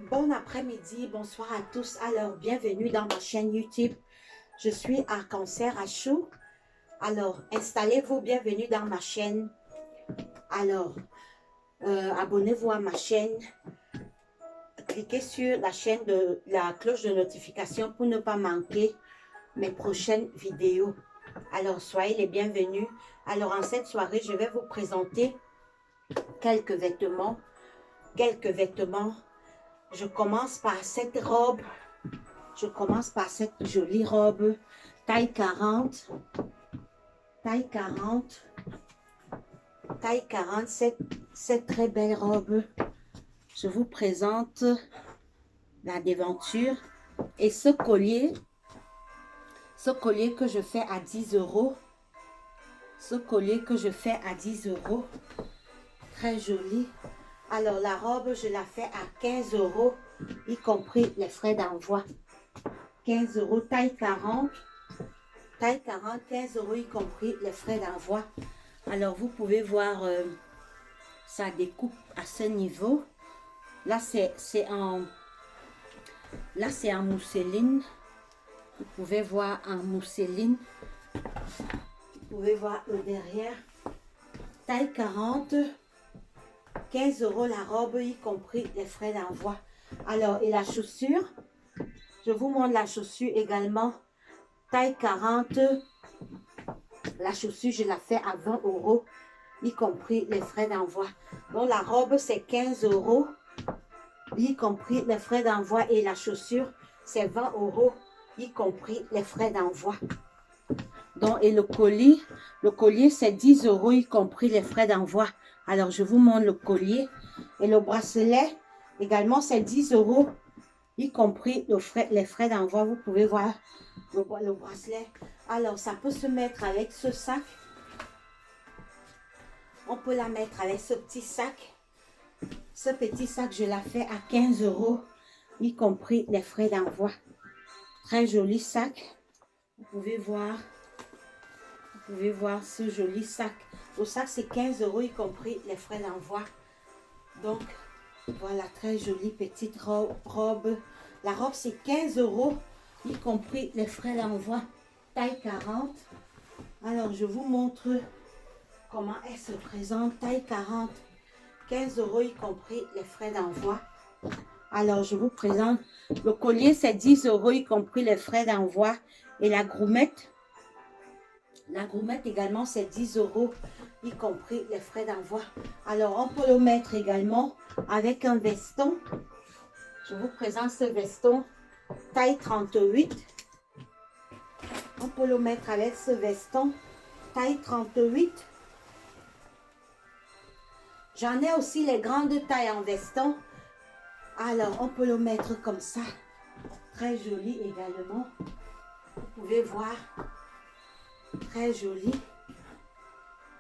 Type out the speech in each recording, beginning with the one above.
Bon après-midi, bonsoir à tous. Alors, bienvenue dans ma chaîne YouTube. Je suis Arc-en-Ciel Achou. Alors, installez-vous, bienvenue dans ma chaîne. Alors, abonnez-vous à ma chaîne. Cliquez sur la chaîne de la cloche de notification pour ne pas manquer mes prochaines vidéos. Alors, soyez les bienvenus. Alors, en cette soirée, je vais vous présenter quelques vêtements. Je commence par cette robe. Je commence par cette jolie robe taille 40. Taille 40. Taille 40, cette très belle robe. Je vous présente la devanture. Et ce collier que je fais à 10 euros. Ce collier que je fais à 10 euros. Très joli. Alors la robe, je la fais à 15 euros, y compris les frais d'envoi. 15 euros, taille 40. Taille 40, 15 euros, y compris les frais d'envoi. Alors, vous pouvez voir sa découpe à ce niveau. Là, c'est en mousseline. Vous pouvez voir en mousseline. Vous pouvez voir le derrière. Taille 40. 15 euros la robe, y compris les frais d'envoi. Alors, et la chaussure. Je vous montre la chaussure également. Taille 40. La chaussure, je la fais à 20 euros, y compris les frais d'envoi. Donc, la robe, c'est 15 euros, y compris les frais d'envoi. Et la chaussure, c'est 20 euros, y compris les frais d'envoi. Donc, et le collier, c'est 10 euros, y compris les frais d'envoi. Alors, je vous montre le collier. Et le bracelet, également, c'est 10 euros, y compris les frais d'envoi. Vous pouvez voir le bracelet. Alors, ça peut se mettre avec ce sac. On peut la mettre avec ce petit sac. Ce petit sac, je la fais à 15 euros, y compris les frais d'envoi. Très joli sac. Vous pouvez voir ce joli sac. Le sac, c'est 15 euros, y compris les frais d'envoi. Donc, voilà, très jolie petite robe. La robe, c'est 15 euros, y compris les frais d'envoi. Taille 40. Alors, je vous montre comment elle se présente. Taille 40. 15 euros, y compris les frais d'envoi. Alors, je vous présente. Le collier, c'est 10 euros, y compris les frais d'envoi. Et la gourmette également, c'est 10 euros, y compris les frais d'envoi. Alors, on peut le mettre également avec un veston. Je vous présente ce veston, taille 38. On peut le mettre avec ce veston, taille 38. J'en ai aussi les grandes tailles en veston. Alors, on peut le mettre comme ça. Très joli également. Vous pouvez voir. Très joli.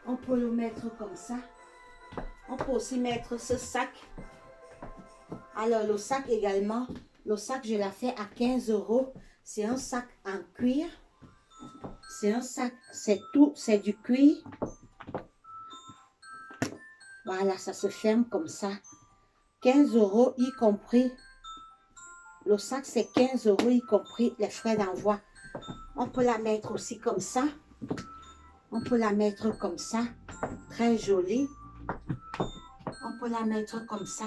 On peut le mettre comme ça. On peut aussi mettre ce sac. Alors, le sac également. Le sac, je la fais à 15 euros. C'est un sac en cuir. C'est un sac, c'est tout, c'est du cuir. Voilà, ça se ferme comme ça. 15 euros, y compris. Le sac, c'est 15 euros, y compris les frais d'envoi. On peut la mettre aussi comme ça. On peut la mettre comme ça. Très jolie. On peut la mettre comme ça.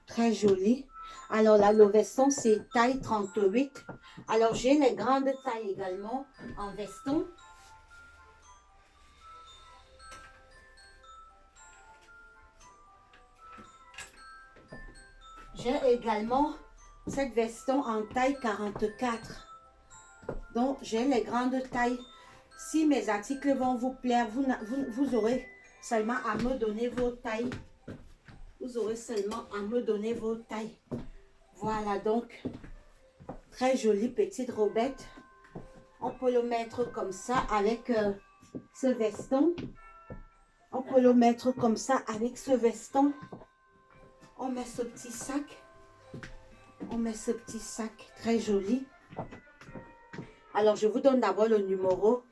Très jolie. Alors là, le veston, c'est taille 38. Alors, j'ai les grandes tailles également en veston. J'ai également cette veston en taille 44. Donc, j'ai les grandes tailles. Si mes articles vont vous plaire, vous aurez seulement à me donner vos tailles. Vous aurez seulement à me donner vos tailles. Voilà donc, très jolie petite robette. On peut le mettre comme ça avec ce veston. On peut le mettre comme ça avec ce veston. On met ce petit sac. On met ce petit sac très joli. Alors, je vous donne d'abord le numéro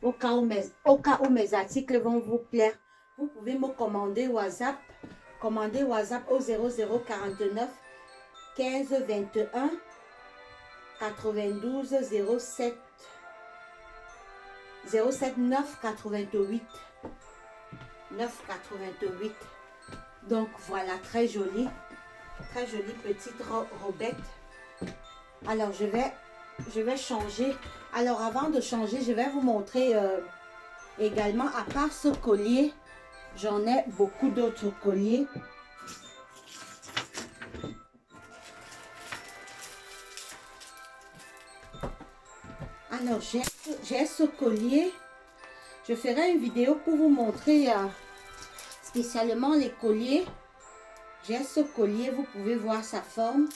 au cas où mes articles vont vous plaire. Vous pouvez me commander WhatsApp. Commandez WhatsApp au 0049 15 21 92 07 07 9 88 9 88. Donc voilà, très jolie petite robette. Alors je vais changer. Alors avant de changer, je vais vous montrer également, à part ce collier, j'en ai beaucoup d'autres colliers. Alors j'ai ce collier. Je ferai une vidéo pour vous montrer spécialement les colliers. J'ai ce collier, vous pouvez voir sa forme.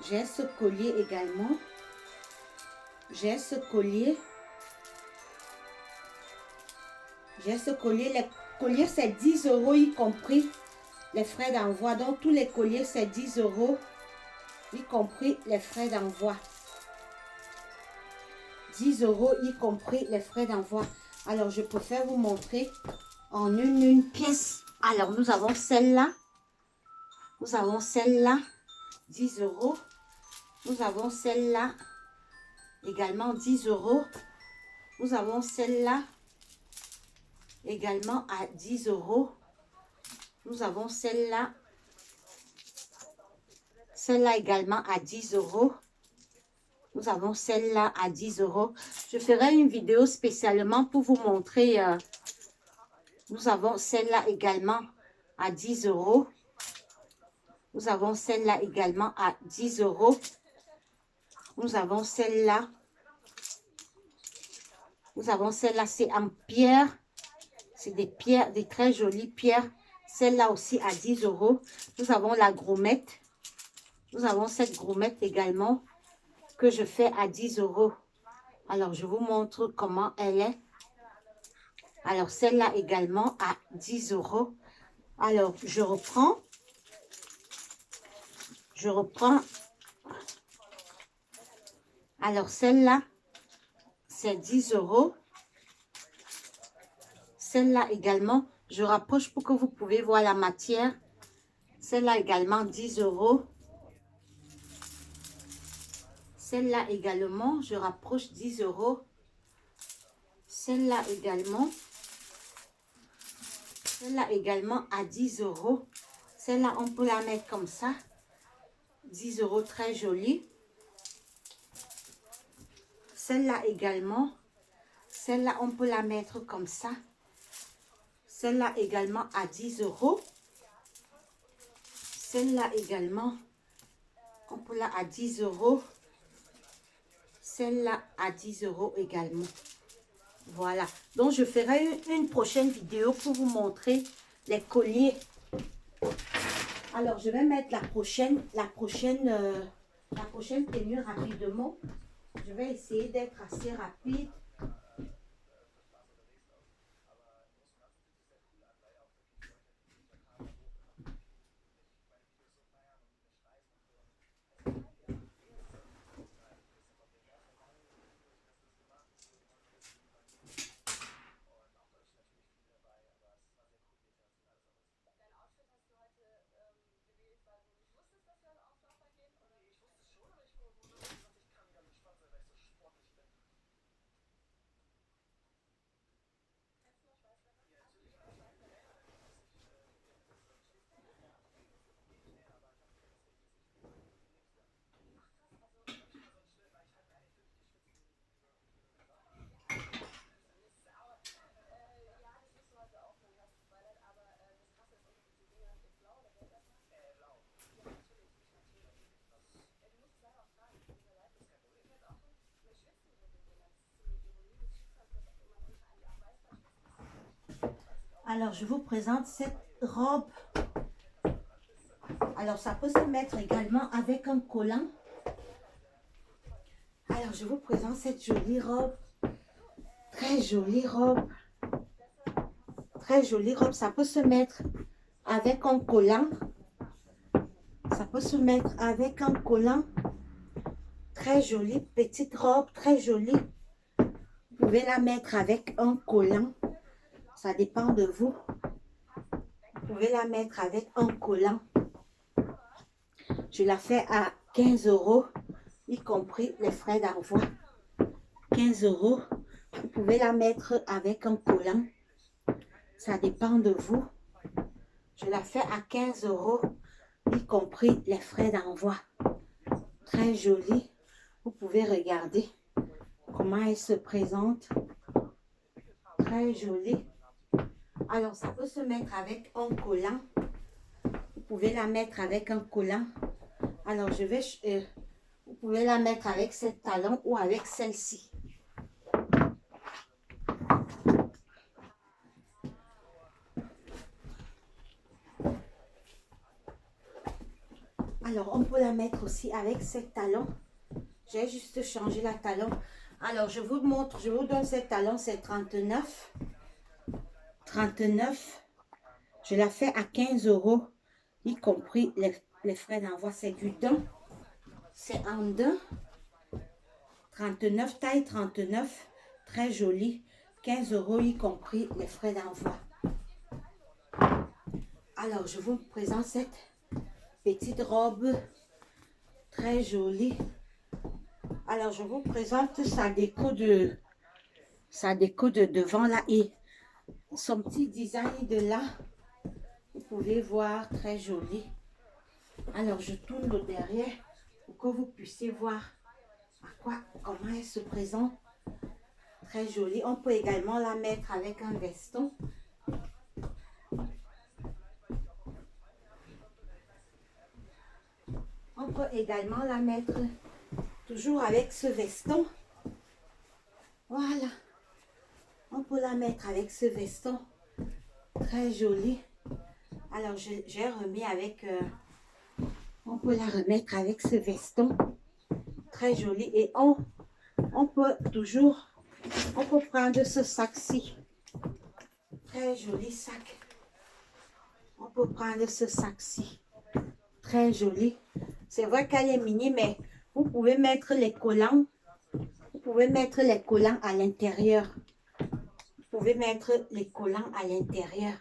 J'ai ce collier également. J'ai ce collier. J'ai ce collier. Les colliers, c'est 10 € y compris les frais d'envoi. Donc, tous les colliers, c'est 10 € y compris les frais d'envoi. 10 € y compris les frais d'envoi. Alors, je préfère vous montrer en une pièce. Alors, nous avons celle-là. Nous avons celle-là, 10 €. Nous avons celle-là, également 10 €. Nous avons celle-là, également à 10 €. Nous avons celle-là également à 10 €. Nous avons celle-là à 10 €. Je ferai une vidéo spécialement pour vous montrer. Nous avons celle-là également à 10 €. Nous avons celle-là également à 10 €. Nous avons celle-là. Nous avons celle-là, c'est en pierre. C'est des pierres, des très jolies pierres. Celle-là aussi à 10 €. Nous avons la gourmette. Nous avons cette gourmette également que je fais à 10 €. Alors, je vous montre comment elle est. Alors, celle-là également à 10 €. Alors, je reprends. Alors, celle-là, c'est 10 €. Celle-là également, je rapproche pour que vous pouvez voir la matière. Celle-là également, 10 €. Celle-là également, je rapproche, 10 €. Celle-là également à 10 €. Celle-là, on peut la mettre comme ça. 10 €, très jolie. Celle-là également. Celle-là, on peut la mettre comme ça. Celle-là également à 10 €. Celle-là également, on peut la à 10 €. Celle-là à 10 € également. Voilà. Donc, je ferai une prochaine vidéo pour vous montrer les colliers. Alors, je vais mettre la prochaine tenue rapidement. Je vais essayer d'être assez rapide. Alors, je vous présente cette robe. Alors, ça peut se mettre également avec un collant. Alors, je vous présente cette jolie robe. Très jolie robe. Très jolie robe. Ça peut se mettre avec un collant. Ça peut se mettre avec un collant. Très jolie petite robe. Très jolie. Vous pouvez la mettre avec un collant. Ça dépend de vous. Vous pouvez la mettre avec un collant. Je la fais à 15 €, y compris les frais d'envoi. 15 €. Vous pouvez la mettre avec un collant. Ça dépend de vous. Je la fais à 15 €, y compris les frais d'envoi. Très jolie. Vous pouvez regarder comment elle se présente. Très jolie. Alors, ça peut se mettre avec un collant. Vous pouvez la mettre avec un collant. Alors, vous pouvez la mettre avec cette talon ou avec celle-ci. Alors, on peut la mettre aussi avec cette talon. J'ai juste changé la talon. Alors, je vous montre, je vous donne cette talon, c'est 39. 39. Je la fais à 15 €, y compris les frais d'envoi. C'est du daim. C'est en daim. 39, taille 39. Très jolie. 15 €, y compris les frais d'envoi. Alors, je vous présente cette petite robe très jolie. Alors, je vous présente sa déco de devant là et son petit design de là. Vous pouvez voir, très joli. Alors, je tourne le derrière pour que vous puissiez voir comment elle se présente. Très jolie. On peut également la mettre avec un veston. On peut également la mettre toujours avec ce veston. Voilà. On peut la mettre avec ce veston. Très joli. Alors, j'ai remis avec... on peut la remettre avec ce veston. Très joli. Et on peut toujours... On peut prendre ce sac-ci. Très joli sac. On peut prendre ce sac-ci. Très joli. C'est vrai qu'elle est mini, mais vous pouvez mettre les collants. Vous pouvez mettre les collants à l'intérieur. Vous pouvez mettre les collants à l'intérieur.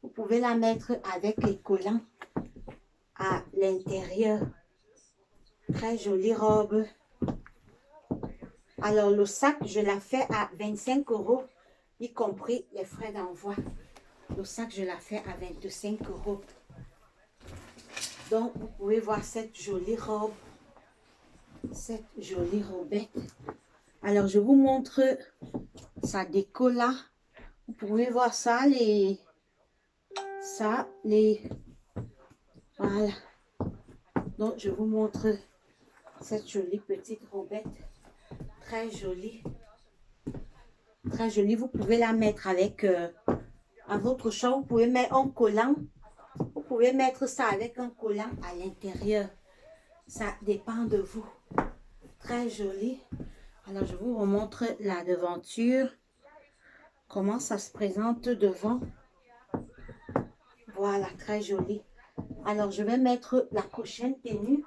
Vous pouvez la mettre avec les collants à l'intérieur. Très jolie robe. Alors, le sac, je la fais à 25 €, y compris les frais d'envoi. Le sac, je la fais à 25 €. Donc, vous pouvez voir cette jolie robe. Cette jolie robette. Alors, je vous montre sa déco là. Vous pouvez voir ça, voilà. Donc, je vous montre cette jolie petite robette. Très jolie. Très jolie. Vous pouvez la mettre avec, à votre choix, vous pouvez mettre un collant. Vous pouvez mettre ça avec un collant à l'intérieur. Ça dépend de vous. Très jolie. Alors, je vous remontre la devanture. Comment ça se présente devant. Voilà, très joli. Alors, je vais mettre la prochaine tenue.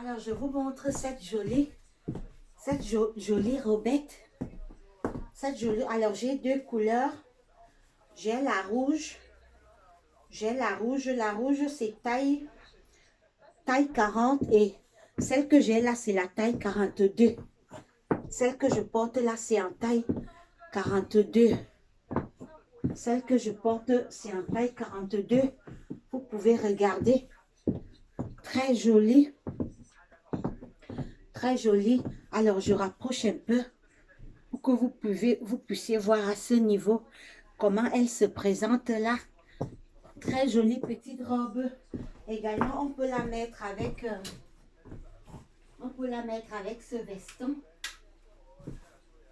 Alors, je vous montre cette jolie robette. Cette jolie, alors j'ai deux couleurs. J'ai la rouge. J'ai la rouge. La rouge, c'est taille 40 et celle que j'ai là, c'est la taille 42. Celle que je porte là, c'est en taille 42. Celle que je porte, c'est en taille 42. Vous pouvez regarder. Très jolie. Très jolie. Alors, je rapproche un peu pour que vous puissiez voir à ce niveau comment elle se présente là. Très jolie petite robe. Également, on peut la mettre avec ce veston.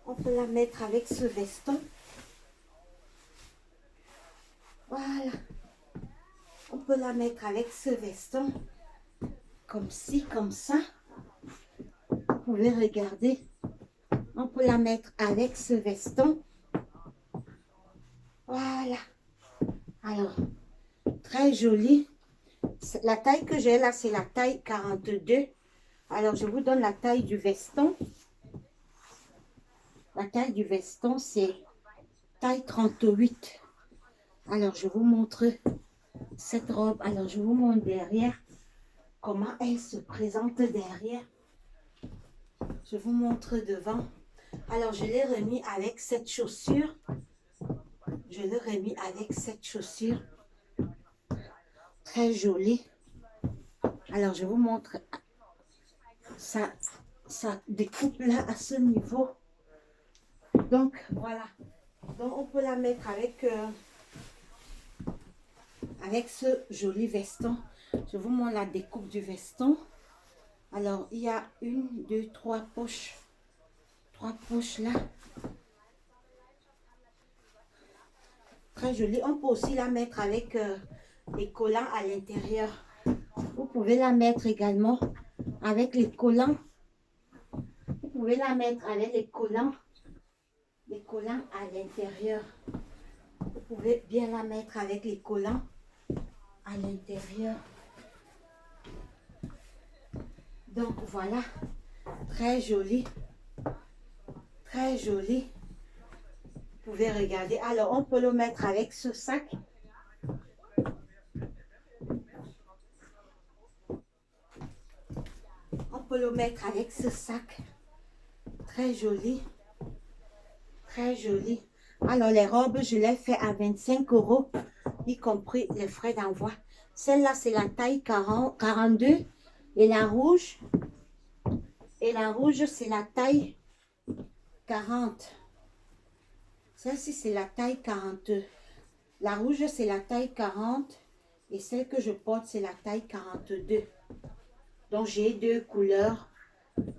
On peut la mettre avec ce veston. Voilà. On peut la mettre avec ce veston. Comme ci, comme ça. Vous pouvez regarder. On peut la mettre avec ce veston. Voilà. Alors, très jolie. La taille que j'ai là, c'est la taille 42. Alors, je vous donne la taille du veston. La taille du veston, c'est taille 38. Alors, je vous montre cette robe. Alors, je vous montre derrière comment elle se présente derrière. Je vous montre devant. Alors, je l'ai remis avec cette chaussure. Je l'ai remis avec cette chaussure. Très jolie. Alors, je vous montre ça découpe là à ce niveau. Donc, voilà. Donc, on peut la mettre avec ce joli veston. Je vous montre la découpe du veston. Alors, il y a 1, 2, 3 poches. 3 poches là. Très jolie. On peut aussi la mettre avec les collants à l'intérieur. Vous pouvez la mettre également avec les collants. Vous pouvez la mettre avec les collants à l'intérieur. Vous pouvez bien la mettre avec les collants à l'intérieur. Donc voilà, très joli. Très joli. Vous pouvez regarder. Alors, on peut le mettre avec ce sac. On peut le mettre avec ce sac. Très joli. Très joli. Alors, les robes, je les fais à 25 €, y compris les frais d'envoi. Celle-là, c'est la taille 42. Et la rouge, c'est la taille 40. Celle-ci, c'est la taille 42. La rouge, c'est la taille 40. Et celle que je porte, c'est la taille 42. Donc, j'ai deux couleurs.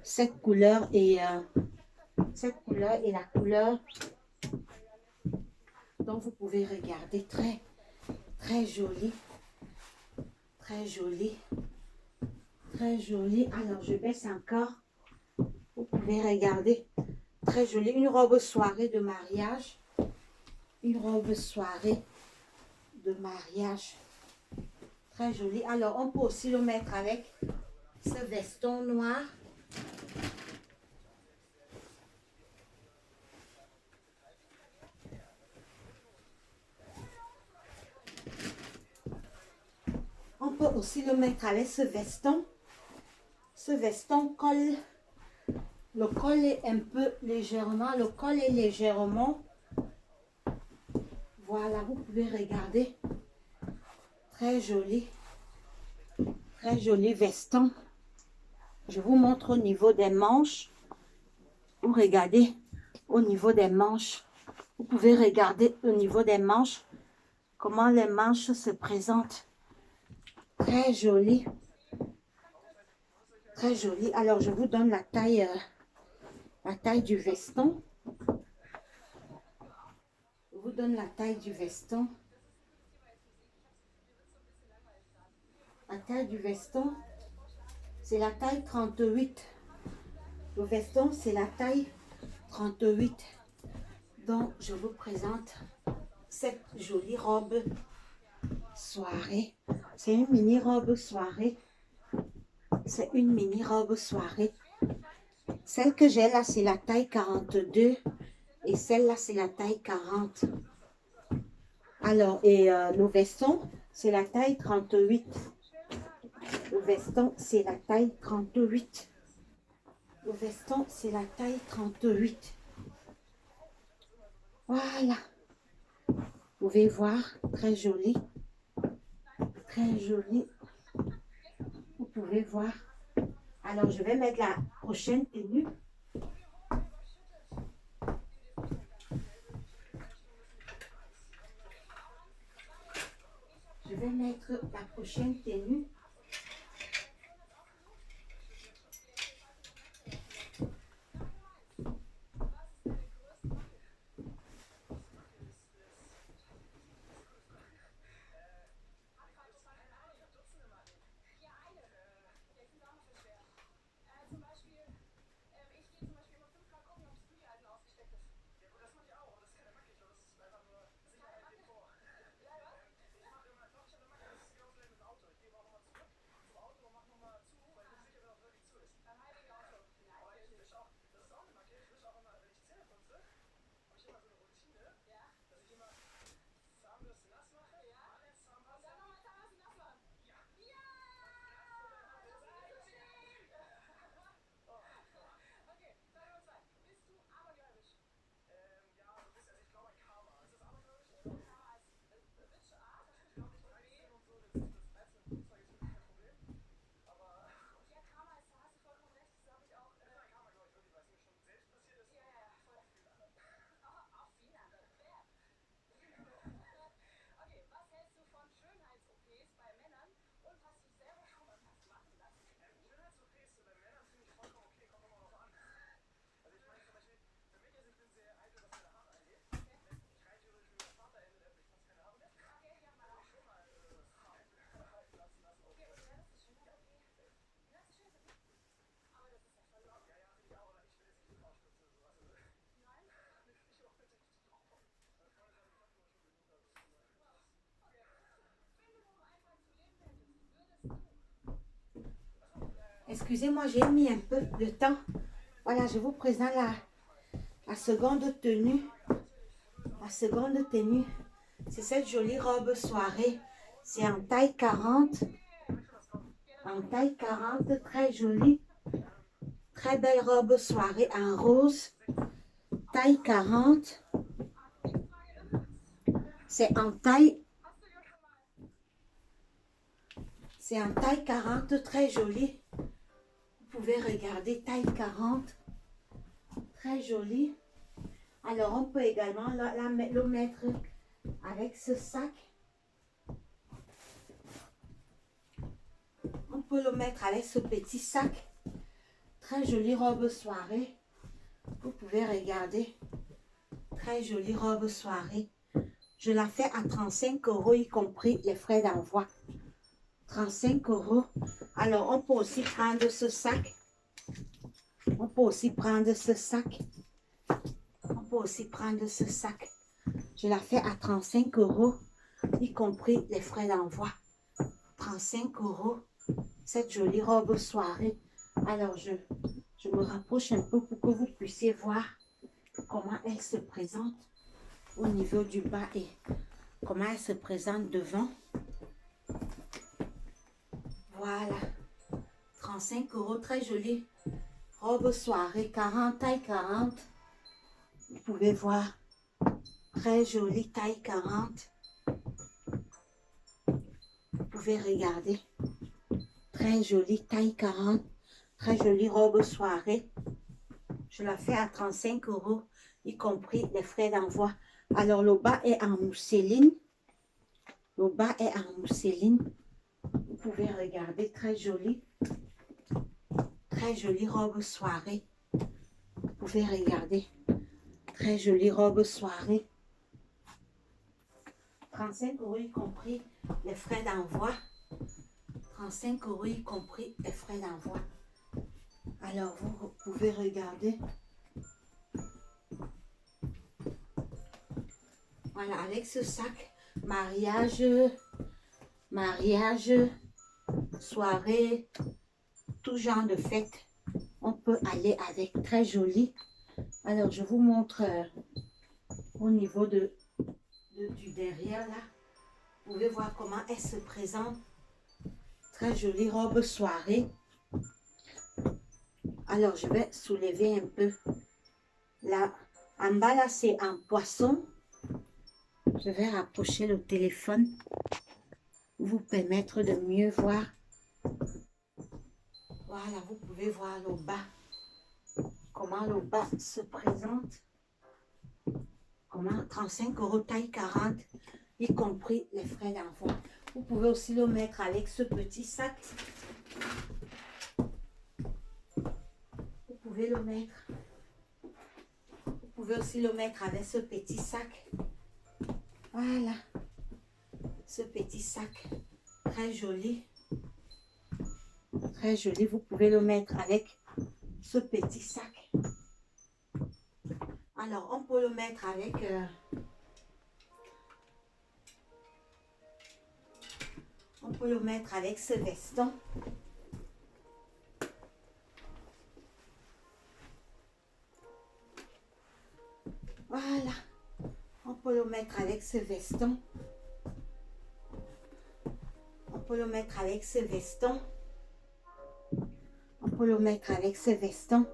Cette couleur et la couleur. Donc, vous pouvez regarder. Très, très joli. Très joli. Très joli. Alors, je baisse encore. Vous pouvez regarder. Très joli. Une robe soirée de mariage. Une robe soirée de mariage. Très joli. Alors, on peut aussi le mettre avec ce veston noir. On peut aussi le mettre avec ce veston. Ce veston colle. Le col est un peu légèrement. Le col est légèrement. Voilà, vous pouvez regarder. Très joli. Très joli veston. Je vous montre au niveau des manches. Vous regardez au niveau des manches. Vous pouvez regarder au niveau des manches comment les manches se présentent. Très joli. Très joli. Alors, je vous donne la taille du veston. Je vous donne la taille du veston. La taille du veston, c'est la taille 38. Le veston, c'est la taille 38. Donc, je vous présente cette jolie robe soirée. C'est une mini robe soirée. C'est une mini robe soirée. Celle que j'ai là, c'est la taille 42. Et celle-là, c'est la taille 40. Alors, et le veston, c'est la taille 38. Le veston, c'est la taille 38. Le veston, c'est la taille 38. Voilà. Vous pouvez voir, très joli. Très joli. Vous pouvez voir. Alors, je vais mettre la prochaine tenue. Je vais mettre la prochaine tenue. Excusez-moi, j'ai mis un peu de temps. Voilà, je vous présente la seconde tenue. La seconde tenue, c'est cette jolie robe soirée. C'est en taille 40. En taille 40, très jolie. Très belle robe soirée en rose. Taille 40. C'est en taille 40, très jolie. Vous pouvez regarder, taille 40. Très jolie. Alors, on peut également le mettre avec ce sac. On peut le mettre avec ce petit sac. Très jolie robe soirée. Vous pouvez regarder. Très jolie robe soirée. Je la fais à 35 €, y compris les frais d'envoi. 35 €. Alors, on peut aussi prendre ce sac. On peut aussi prendre ce sac. On peut aussi prendre ce sac. Je la fais à 35 €, y compris les frais d'envoi. 35 €. Cette jolie robe soirée. Alors, je me rapproche un peu pour que vous puissiez voir comment elle se présente au niveau du bas et comment elle se présente devant. Voilà. 35 €, très jolie robe soirée, 40, taille 40. Vous pouvez voir. Très jolie taille 40. Vous pouvez regarder. Très jolie taille 40. Très jolie robe soirée. Je la fais à 35 €, y compris les frais d'envoi. Alors, le bas est en mousseline. Le bas est en mousseline. Vous pouvez regarder, très jolie. Très jolie robe soirée. Vous pouvez regarder. Très jolie robe soirée. 35 € y compris les frais d'envoi. 35 € y compris les frais d'envoi. Alors, vous pouvez regarder. Voilà, avec ce sac, mariage, soirée, tout genre de fête, on peut aller avec, très joli. Alors, je vous montre au niveau du derrière, là. Vous pouvez voir comment elle se présente. Très jolie robe soirée. Alors, je vais soulever un peu. Là, en bas, là, c'est en poisson. Je vais rapprocher le téléphone pour vous permettre de mieux voir. Voilà, vous pouvez voir le bas. Comment le bas se présente. Comment 35 € taille 40, y compris les frais d'envoi. Vous pouvez aussi le mettre avec ce petit sac. Vous pouvez le mettre. Vous pouvez aussi le mettre avec ce petit sac. Voilà. Ce petit sac. Très joli. Très joli. Vous pouvez le mettre avec ce petit sac. Alors, on peut le mettre avec... on peut le mettre avec ce veston. Voilà. On peut le mettre avec ce veston. On peut le mettre avec ce veston. On peut le mettre avec ce veston.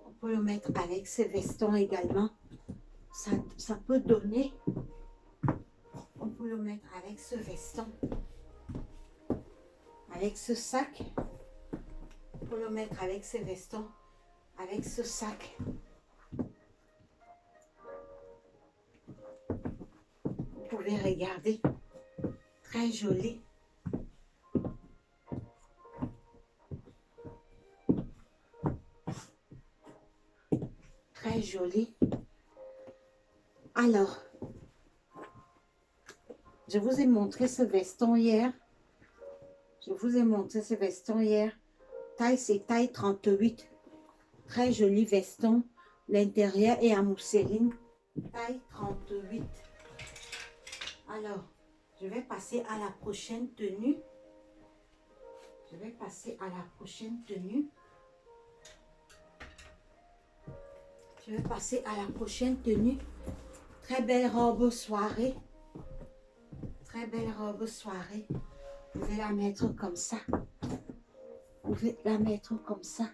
On peut le mettre avec ce veston également. Ça peut donner. On peut le mettre avec ce veston. Avec ce sac. On peut le mettre avec ce veston. Avec ce sac. Vous pouvez regarder. Très joli. Très joli. Alors, je vous ai montré ce veston hier. Je vous ai montré ce veston hier. Taille, c'est taille 38. Très joli veston. L'intérieur est en mousseline. Taille 38. Alors, je vais passer à la prochaine tenue. Je vais passer à la prochaine tenue. Je vais passer à la prochaine tenue. Très belle robe soirée. Très belle robe soirée. Vous pouvez la mettre comme ça. Vous pouvez la mettre comme ça.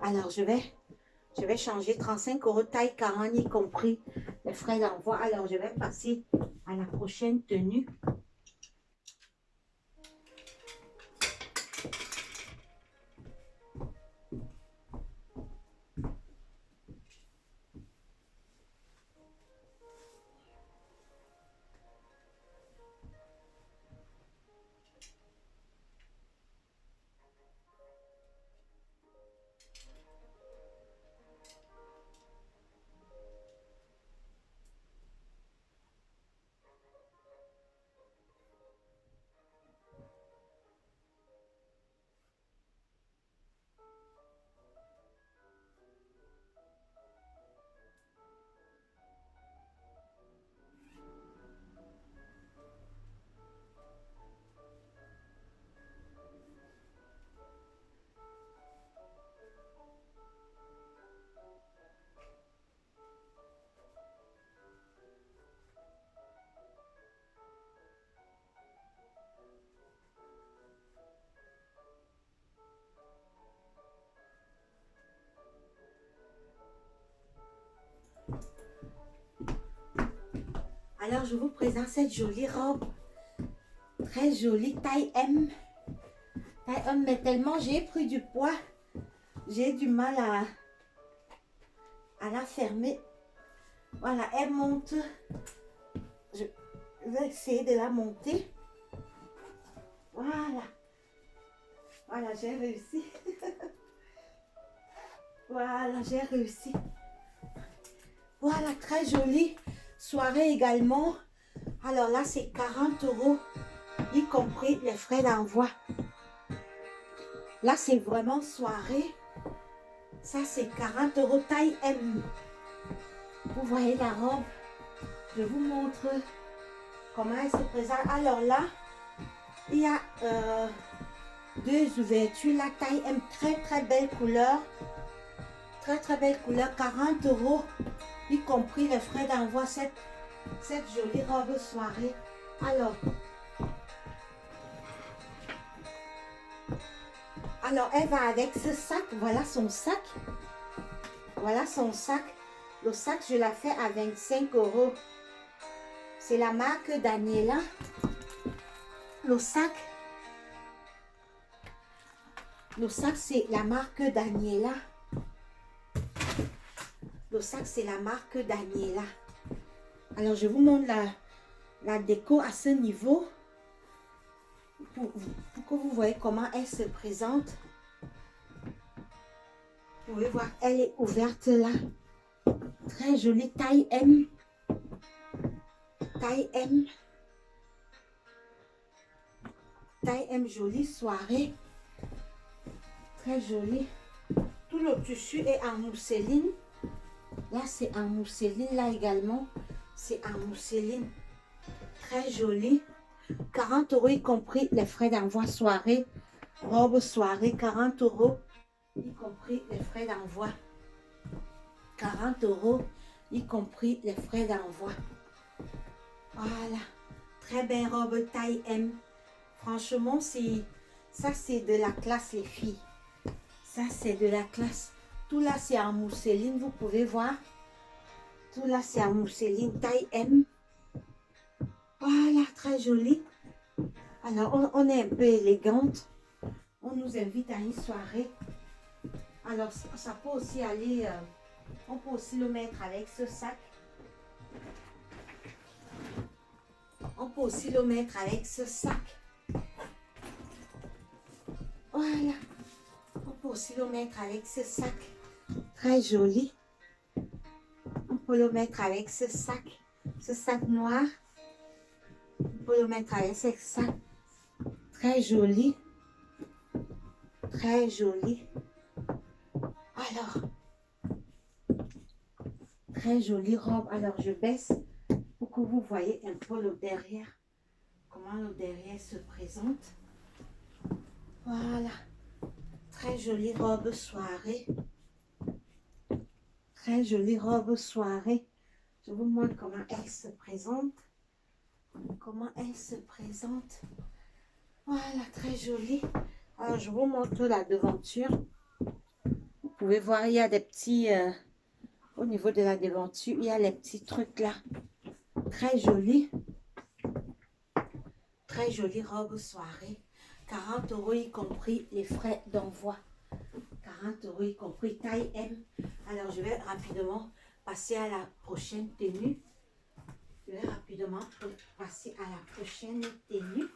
Alors, je vais changer 35 € taille 40, y compris les frais d'envoi. Alors, je vais passer à la prochaine tenue. Alors, je vous présente cette jolie robe. Très jolie, taille M. Taille M, mais tellement j'ai pris du poids, j'ai du mal à la fermer. Voilà, elle monte. Je vais essayer de la monter. Voilà. Voilà, j'ai réussi. Voilà, j'ai réussi. Voilà, très jolie soirée également. Alors là, c'est 40 €, y compris les frais d'envoi. Là, c'est vraiment soirée. Ça, c'est 40 € taille M. Vous voyez la robe. Je vous montre comment elle se présente. Alors là, il y a deux ouvertures. La taille M, très très belle couleur. Très très belle couleur, 40 €, y compris les frais d'envoi. Cette jolie robe soirée. Alors, elle va avec ce sac. Voilà son sac. Voilà son sac. Le sac, je l'ai fait à 25 euros. C'est la marque Daniela. Le sac, c'est la marque Daniela. Le sac, c'est la marque Daniela. Alors, je vous montre la déco à ce niveau pour que vous voyez comment elle se présente. Vous pouvez voir, elle est ouverte là. Très jolie, taille M. Taille M. Taille M, jolie soirée. Très jolie. Tout le tissu est en mousseline. Là, c'est en mousseline. Là également, c'est en mousseline. Très joli. 40 euros, y compris les frais d'envoi soirée. Robe soirée, 40 euros, y compris les frais d'envoi. 40 euros, y compris les frais d'envoi. Voilà. Très belle robe taille M. Franchement, ça, c'est de la classe, les filles. Ça, c'est de la classe. Tout là, c'est en mousseline, vous pouvez voir. Tout là, c'est en mousseline, taille M. Voilà, très joli. Alors, on est un peu élégante. On nous invite à une soirée. Alors, ça peut aussi aller... on peut aussi le mettre avec ce sac. On peut aussi le mettre avec ce sac. Voilà. On peut aussi le mettre avec ce sac. Très joli. On peut le mettre avec ce sac noir. On peut le mettre avec ce sac. Très joli. Très joli. Alors, très jolie robe. Alors, je baisse pour que vous voyez un peu le derrière. Comment le derrière se présente. Voilà. Très jolie robe soirée. Très jolie robe soirée. Je vous montre comment elle se présente. Comment elle se présente. Voilà, très jolie. Alors, je vous montre la devanture. Vous pouvez voir, il y a des petits... au niveau de la devanture, il y a les petits trucs là. Très jolie. Très jolie robe soirée. 40 euros, y compris les frais d'envoi. 40 euros, y compris taille M. Alors, je vais rapidement passer à la prochaine tenue. Je vais rapidement passer à la prochaine tenue.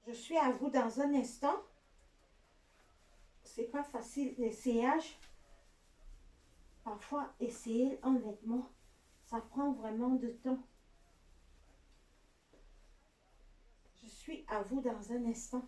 Je suis à vous dans un instant. C'est pas facile l'essayage. Parfois, essayer un vêtement, ça prend vraiment de temps. Je suis à vous dans un instant.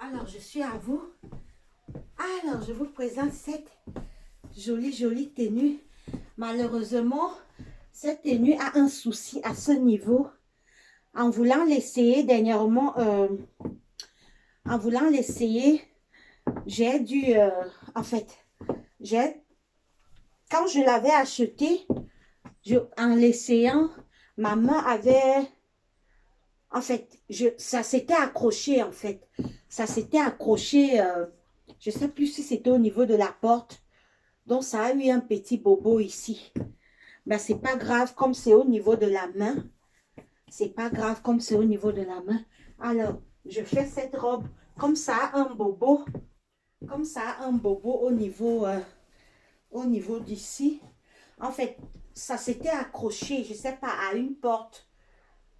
Alors, je suis à vous. Alors, je vous présente cette jolie tenue. Malheureusement, cette tenue a un souci à ce niveau. En voulant l'essayer dernièrement, en voulant l'essayer, j'ai dû, en fait, j'ai, quand je l'avais acheté, en l'essayant, ma main avait, en fait, ça s'était accroché, en fait. Ça s'était accroché, je ne sais plus si c'était au niveau de la porte. Donc, ça a eu un petit bobo ici. Ben, c'est pas grave, comme c'est au niveau de la main. C'est pas grave, comme c'est au niveau de la main. Alors, je fais cette robe, comme ça a un bobo, comme ça a un bobo au niveau d'ici. En fait, ça s'était accroché, je sais pas, à une porte.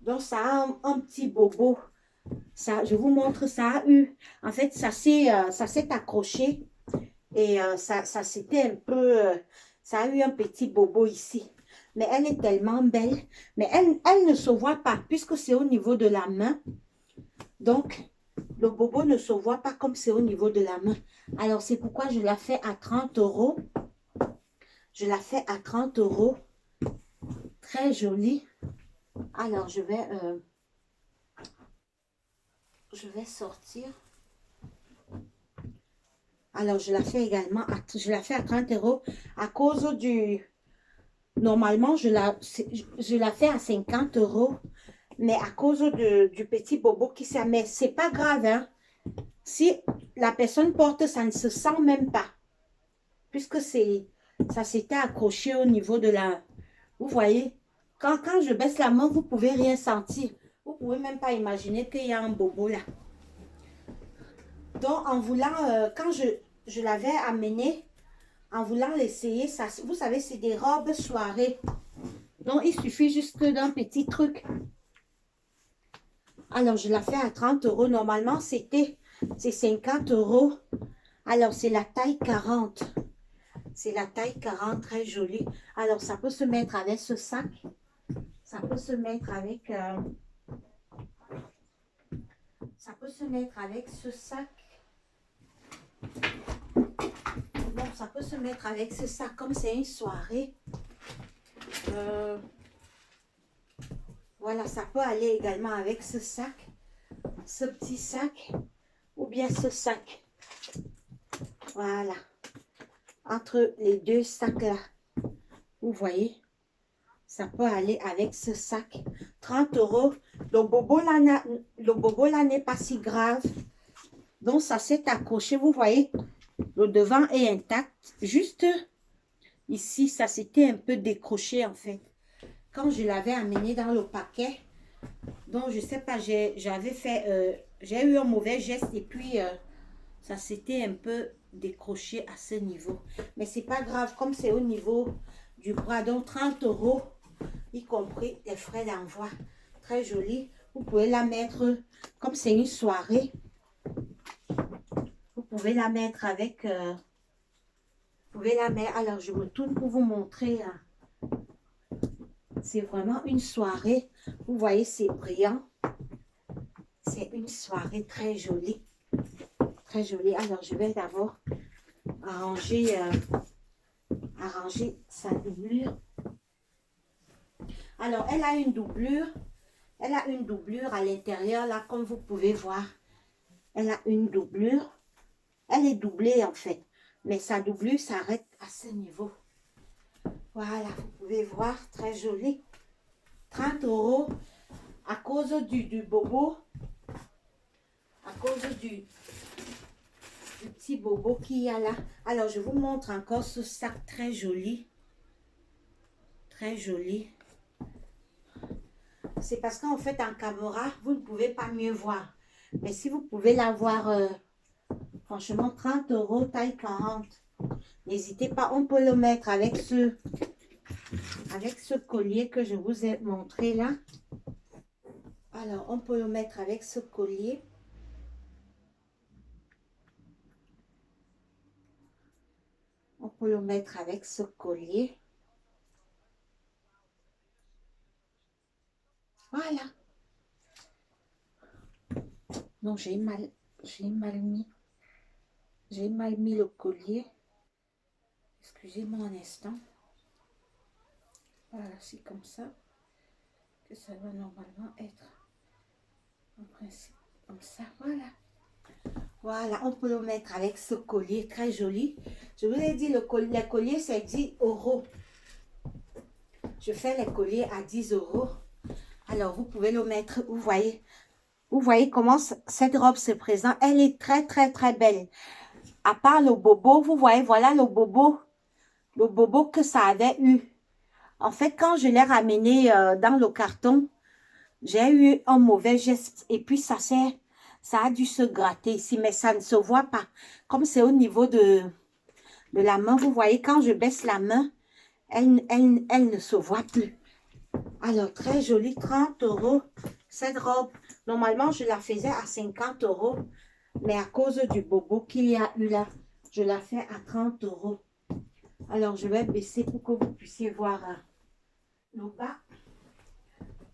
Donc, ça a un petit bobo. Ça, je vous montre, ça a eu. En fait, ça s'est accroché et ça s'était un peu. Ça a eu un petit bobo ici. Mais elle est tellement belle. Mais elle ne se voit pas puisque c'est au niveau de la main. Donc, le bobo ne se voit pas comme c'est au niveau de la main. Alors, c'est pourquoi je la fais à 30 euros. Je la fais à 30 euros. Très jolie. Alors, je vais sortir. Alors, je la fais également, je la fais à 30 euros à cause du... Normalement, je la fais à 50 euros, mais à cause du petit bobo qui s'est... Mais c'est pas grave, hein. Si la personne porte, ça ne se sent même pas, puisque ça s'était accroché au niveau de la... Vous voyez, quand je baisse la main, vous pouvez rien sentir. Vous pouvez même pas imaginer qu'il y a un bobo là. Donc, en voulant, quand je l'avais amené, en voulant l'essayer, ça, vous savez, c'est des robes soirée. Donc, il suffit juste d'un petit truc. Alors, je la fais à 30 euros. Normalement, c'est 50 euros. Alors, c'est la taille 40. C'est la taille 40, très jolie. Alors, ça peut se mettre avec ce sac. Ça peut se mettre avec... ça peut se mettre avec ce sac. Bon, ça peut se mettre avec ce sac. Comme c'est une soirée. Voilà, ça peut aller également avec ce sac. Ce petit sac. Ou bien ce sac. Voilà. Entre les deux sacs là. Vous voyez. Ça peut aller avec ce sac. 30 euros. Le bobo là n'est pas si grave. Donc, ça s'est accroché. Vous voyez, le devant est intact. Juste ici, ça s'était un peu décroché en fait. Quand je l'avais amené dans le paquet. Donc, je sais pas, j'avais fait... j'ai eu un mauvais geste et puis ça s'était un peu décroché à ce niveau. Mais c'est pas grave, comme c'est au niveau du bras. Donc, 30 euros, y compris les frais d'envoi. Très jolie. Vous pouvez la mettre, comme c'est une soirée, vous pouvez la mettre avec... vous pouvez la mettre... Alors, je me tourne pour vous montrer. C'est vraiment une soirée. Vous voyez, c'est brillant. C'est une soirée très jolie. Très jolie. Alors, je vais d'abord arranger sa doublure. Alors, elle a une doublure. Elle a une doublure à l'intérieur, là, comme vous pouvez voir. Elle a une doublure. Elle est doublée, en fait. Mais sa doublure s'arrête à ce niveau. Voilà, vous pouvez voir. Très jolie. 30 euros à cause du bobo. À cause du petit bobo qu'il y a là. Alors, je vous montre encore ce sac très joli. Très joli. C'est parce qu'en fait, en caméra, vous ne pouvez pas mieux voir. Mais si vous pouvez l'avoir, franchement, 30 euros, taille 40. N'hésitez pas, on peut le mettre avec ce collier que je vous ai montré là. Alors, on peut le mettre avec ce collier. On peut le mettre avec ce collier. Voilà. Non, j'ai mal mis. J'ai mal mis le collier. Excusez-moi un instant. Voilà, c'est comme ça que ça va normalement être. En principe, comme ça, voilà. Voilà, on peut le mettre avec ce collier très joli. Je vous ai dit, le collier, c'est 10 euros. Je fais les colliers à 10 euros. Alors, vous pouvez le mettre, vous voyez comment cette robe se présente. Elle est très, très, très belle. À part le bobo, vous voyez, voilà le bobo que ça avait eu. En fait, quand je l'ai ramené dans le carton, j'ai eu un mauvais geste et puis ça a dû se gratter ici, mais ça ne se voit pas. Comme c'est au niveau de la main, vous voyez, quand je baisse la main, elle ne se voit plus. Alors, très jolie, 30 euros. Cette robe, normalement, je la faisais à 50 euros, mais à cause du bobo qu'il y a eu là, je la fais à 30 euros. Alors, je vais baisser pour que vous puissiez voir le bas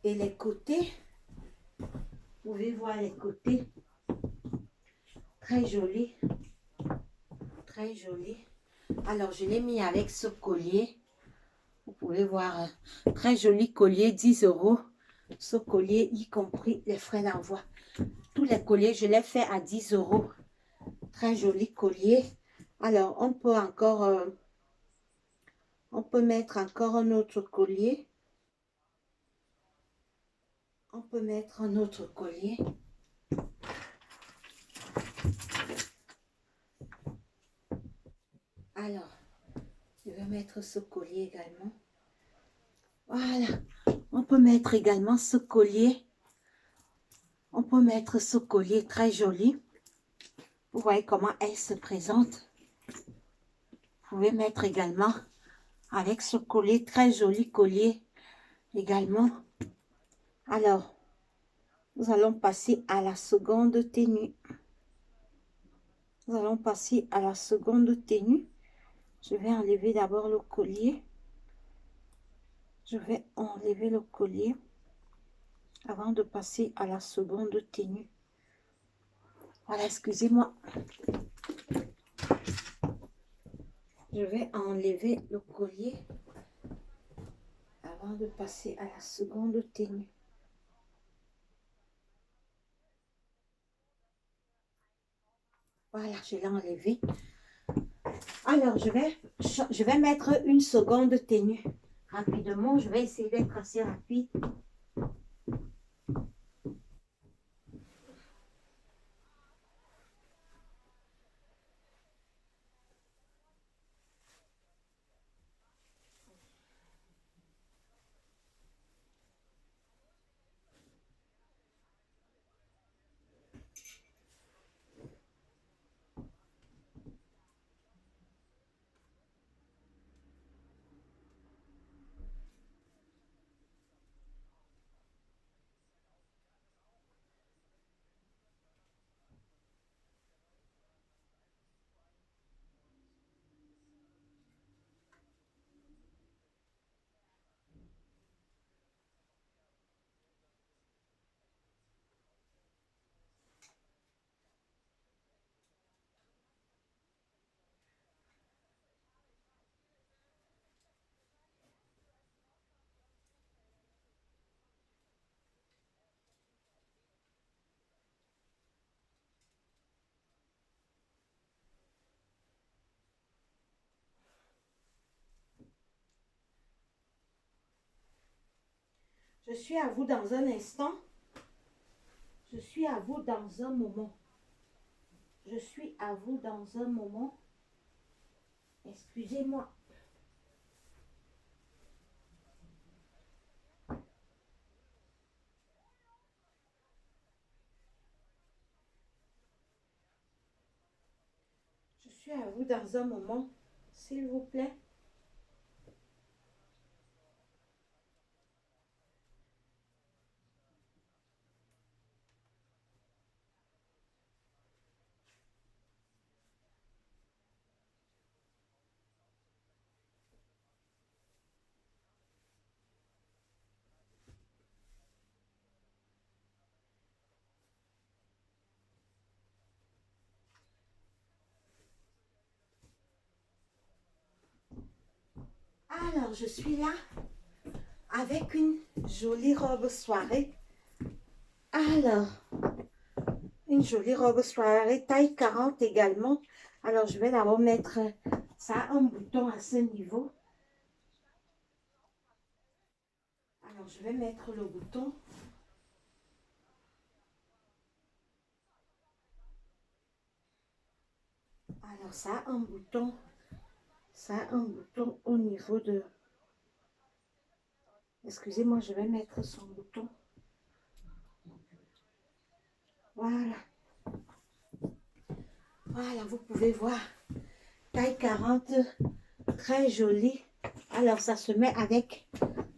et les côtés. Vous pouvez voir les côtés. Très joli. Très joli. Alors, je l'ai mis avec ce collier. Vous pouvez voir, très joli collier, 10 euros. Ce collier, y compris les frais d'envoi. Tous les colliers, je les fais à 10 euros. Très joli collier. Alors, on peut encore, on peut mettre encore un autre collier. On peut mettre un autre collier. Alors, je vais mettre ce collier également. Voilà. On peut mettre également ce collier. On peut mettre ce collier très joli. Vous voyez comment elle se présente. Vous pouvez mettre également avec ce collier, très joli collier également. Alors, nous allons passer à la seconde tenue. Nous allons passer à la seconde tenue. Je vais enlever d'abord le collier. Je vais enlever le collier avant de passer à la seconde tenue. Voilà, excusez-moi. Je vais enlever le collier avant de passer à la seconde tenue. Voilà, je l'ai enlevé. Alors, je vais mettre une seconde tenue. Rapidement, je vais essayer d'être assez rapide. Je suis à vous dans un instant. Je suis à vous dans un moment. Je suis à vous dans un moment. Excusez-moi. Je suis à vous dans un moment, s'il vous plaît. Alors, je suis là avec une jolie robe soirée. Alors, Une jolie robe soirée, taille 40 également. Alors, je vais d'abord mettre ça un bouton à ce niveau. Alors, je vais mettre le bouton. Alors, ça a un bouton. Ça a un bouton au niveau de... Excusez-moi, je vais mettre son bouton. Voilà. Voilà, vous pouvez voir. Taille 40, très jolie. Alors, ça se met avec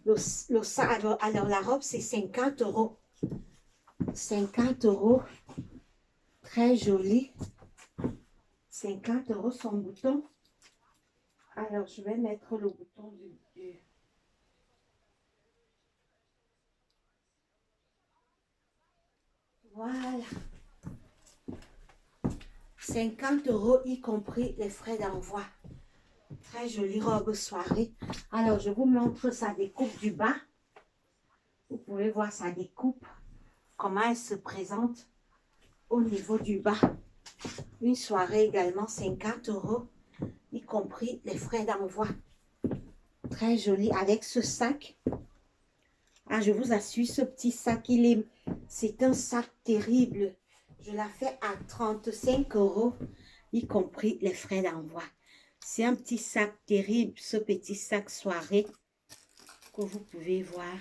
le sac. Alors, la robe, c'est 50 €. 50 €. Très jolie. 50 € son bouton. Alors, je vais mettre le bouton du... Voilà. 50 € y compris les frais d'envoi. Très jolie robe soirée. Alors, je vous montre sa découpe du bas. Vous pouvez voir sa découpe. Comment elle se présente au niveau du bas. Une soirée également 50 €, y compris les frais d'envoi. Très jolie avec ce sac. Ah, je vous assure, ce petit sac, c'est un sac terrible. Je la fais à 35 €, y compris les frais d'envoi. C'est un petit sac terrible, ce petit sac soirée que vous pouvez voir.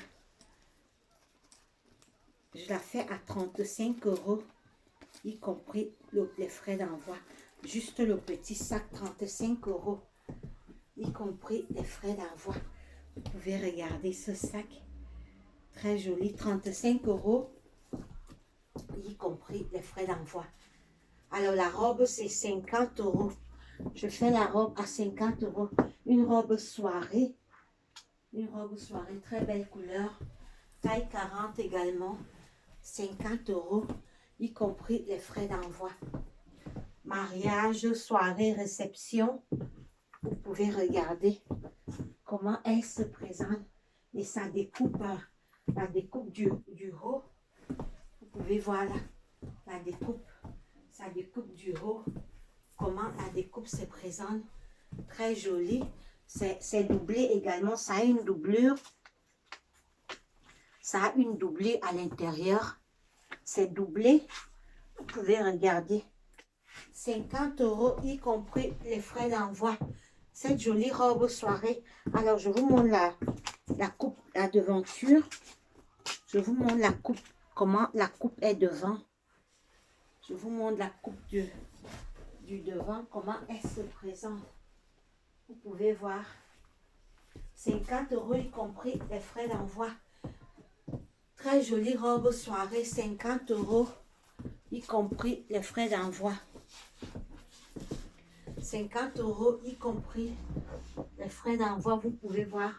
Je la fais à 35 €, y compris les frais d'envoi. Juste le petit sac, 35 €, y compris les frais d'envoi. Vous pouvez regarder ce sac. Très joli, 35 €, y compris les frais d'envoi. Alors, la robe, c'est 50 €. Je fais la robe à 50 €. Une robe soirée. Une robe soirée, très belle couleur. Taille 40 également. 50 €, y compris les frais d'envoi. Mariage, soirée, réception. Vous pouvez regarder comment elle se présente. Et ça découpe, la découpe du haut. Vous pouvez voir là, la découpe. Ça découpe du haut. Comment la découpe se présente. Très jolie. C'est doublé également. Ça a une doublure. Ça a une doublure à l'intérieur. C'est doublé. Vous pouvez regarder. 50 €, y compris les frais d'envoi. Cette jolie robe soirée. Alors, je vous montre la coupe, la devanture. Je vous montre la coupe, comment la coupe est devant. Je vous montre la coupe du devant, comment elle se présente. Vous pouvez voir. 50 € y compris les frais d'envoi. Très jolie robe soirée, 50 € y compris les frais d'envoi. 50 € y compris les frais d'envoi. Vous pouvez voir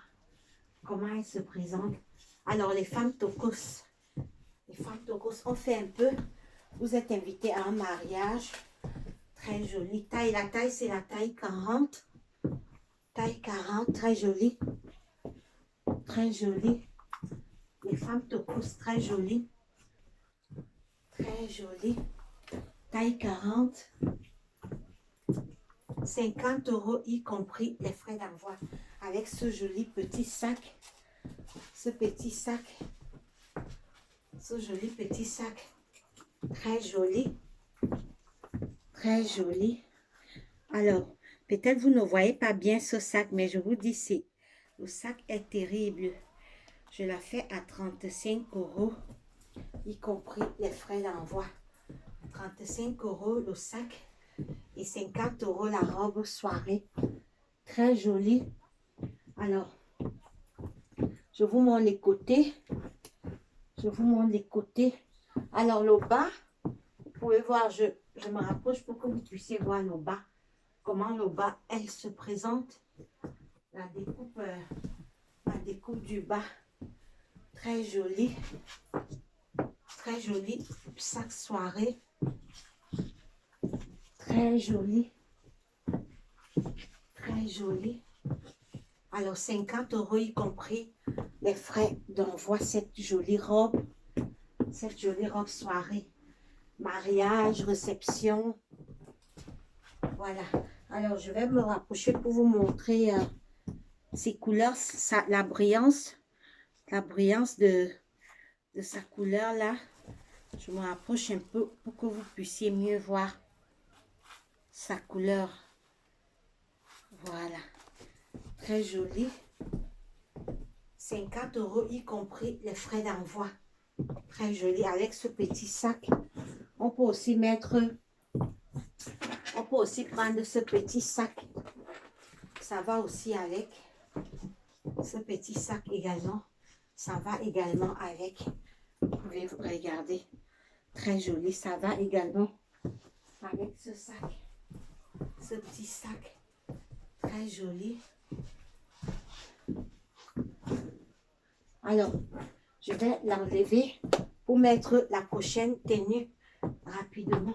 comment elle se présente. Alors, les femmes tokos. Les femmes tokos, on fait un peu. Vous êtes invité à un mariage. Très jolie taille. La taille, c'est la taille 40. Taille 40, très jolie. Très jolie. Les femmes tokos, très jolies. Très jolie. Taille 40. 50 € y compris les frais d'envoi. Avec ce joli petit sac. Ce petit sac. Ce joli petit sac. Très joli. Très joli. Alors, peut-être vous ne voyez pas bien ce sac, mais je vous dis, le sac est terrible. Je la fais à 35 €, y compris les frais d'envoi. 35 € le sac et 50 € la robe soirée. Très jolie. Alors, je vous montre les côtés. Je vous montre les côtés. Alors, le bas, vous pouvez voir, je me rapproche pour que vous puissiez voir le bas. Comment le bas, elle se présente. La découpe du bas. Très jolie. Très joli sac soirée. Très joli. Très joli. Alors, 50 € y compris les frais d'envoi. Cette jolie robe soirée. mariage, réception. Voilà. Alors, je vais me rapprocher pour vous montrer ces couleurs, la brillance de sa couleur là. Je me rapproche un peu pour que vous puissiez mieux voir sa couleur. Voilà. Très joli. 50 € y compris les frais d'envoi. Très joli avec ce petit sac. On peut aussi prendre ce petit sac. Ça va aussi avec. Ce petit sac également. Ça va également avec. Vous pouvez regarder. Très joli. Ça va également avec ce sac. Ce petit sac. Très joli. Alors, je vais l'enlever pour mettre la prochaine tenue rapidement.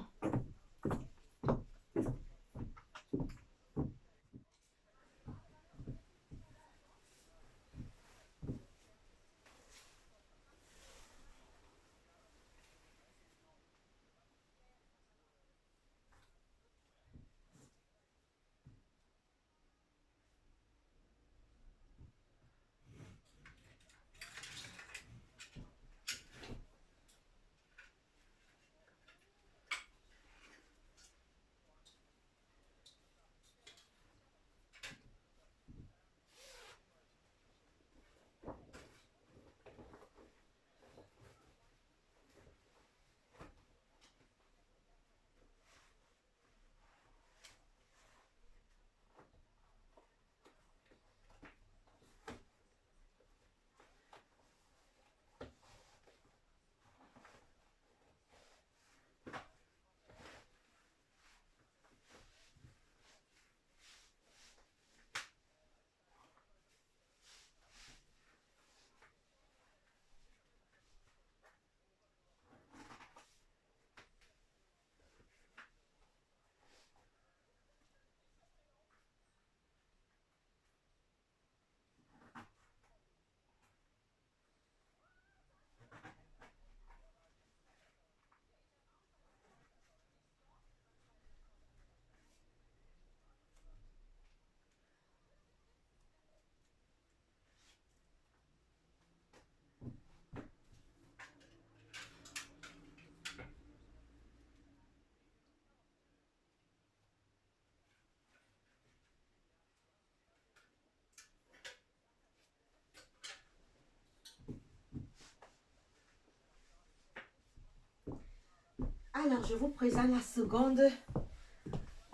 Alors, je vous présente la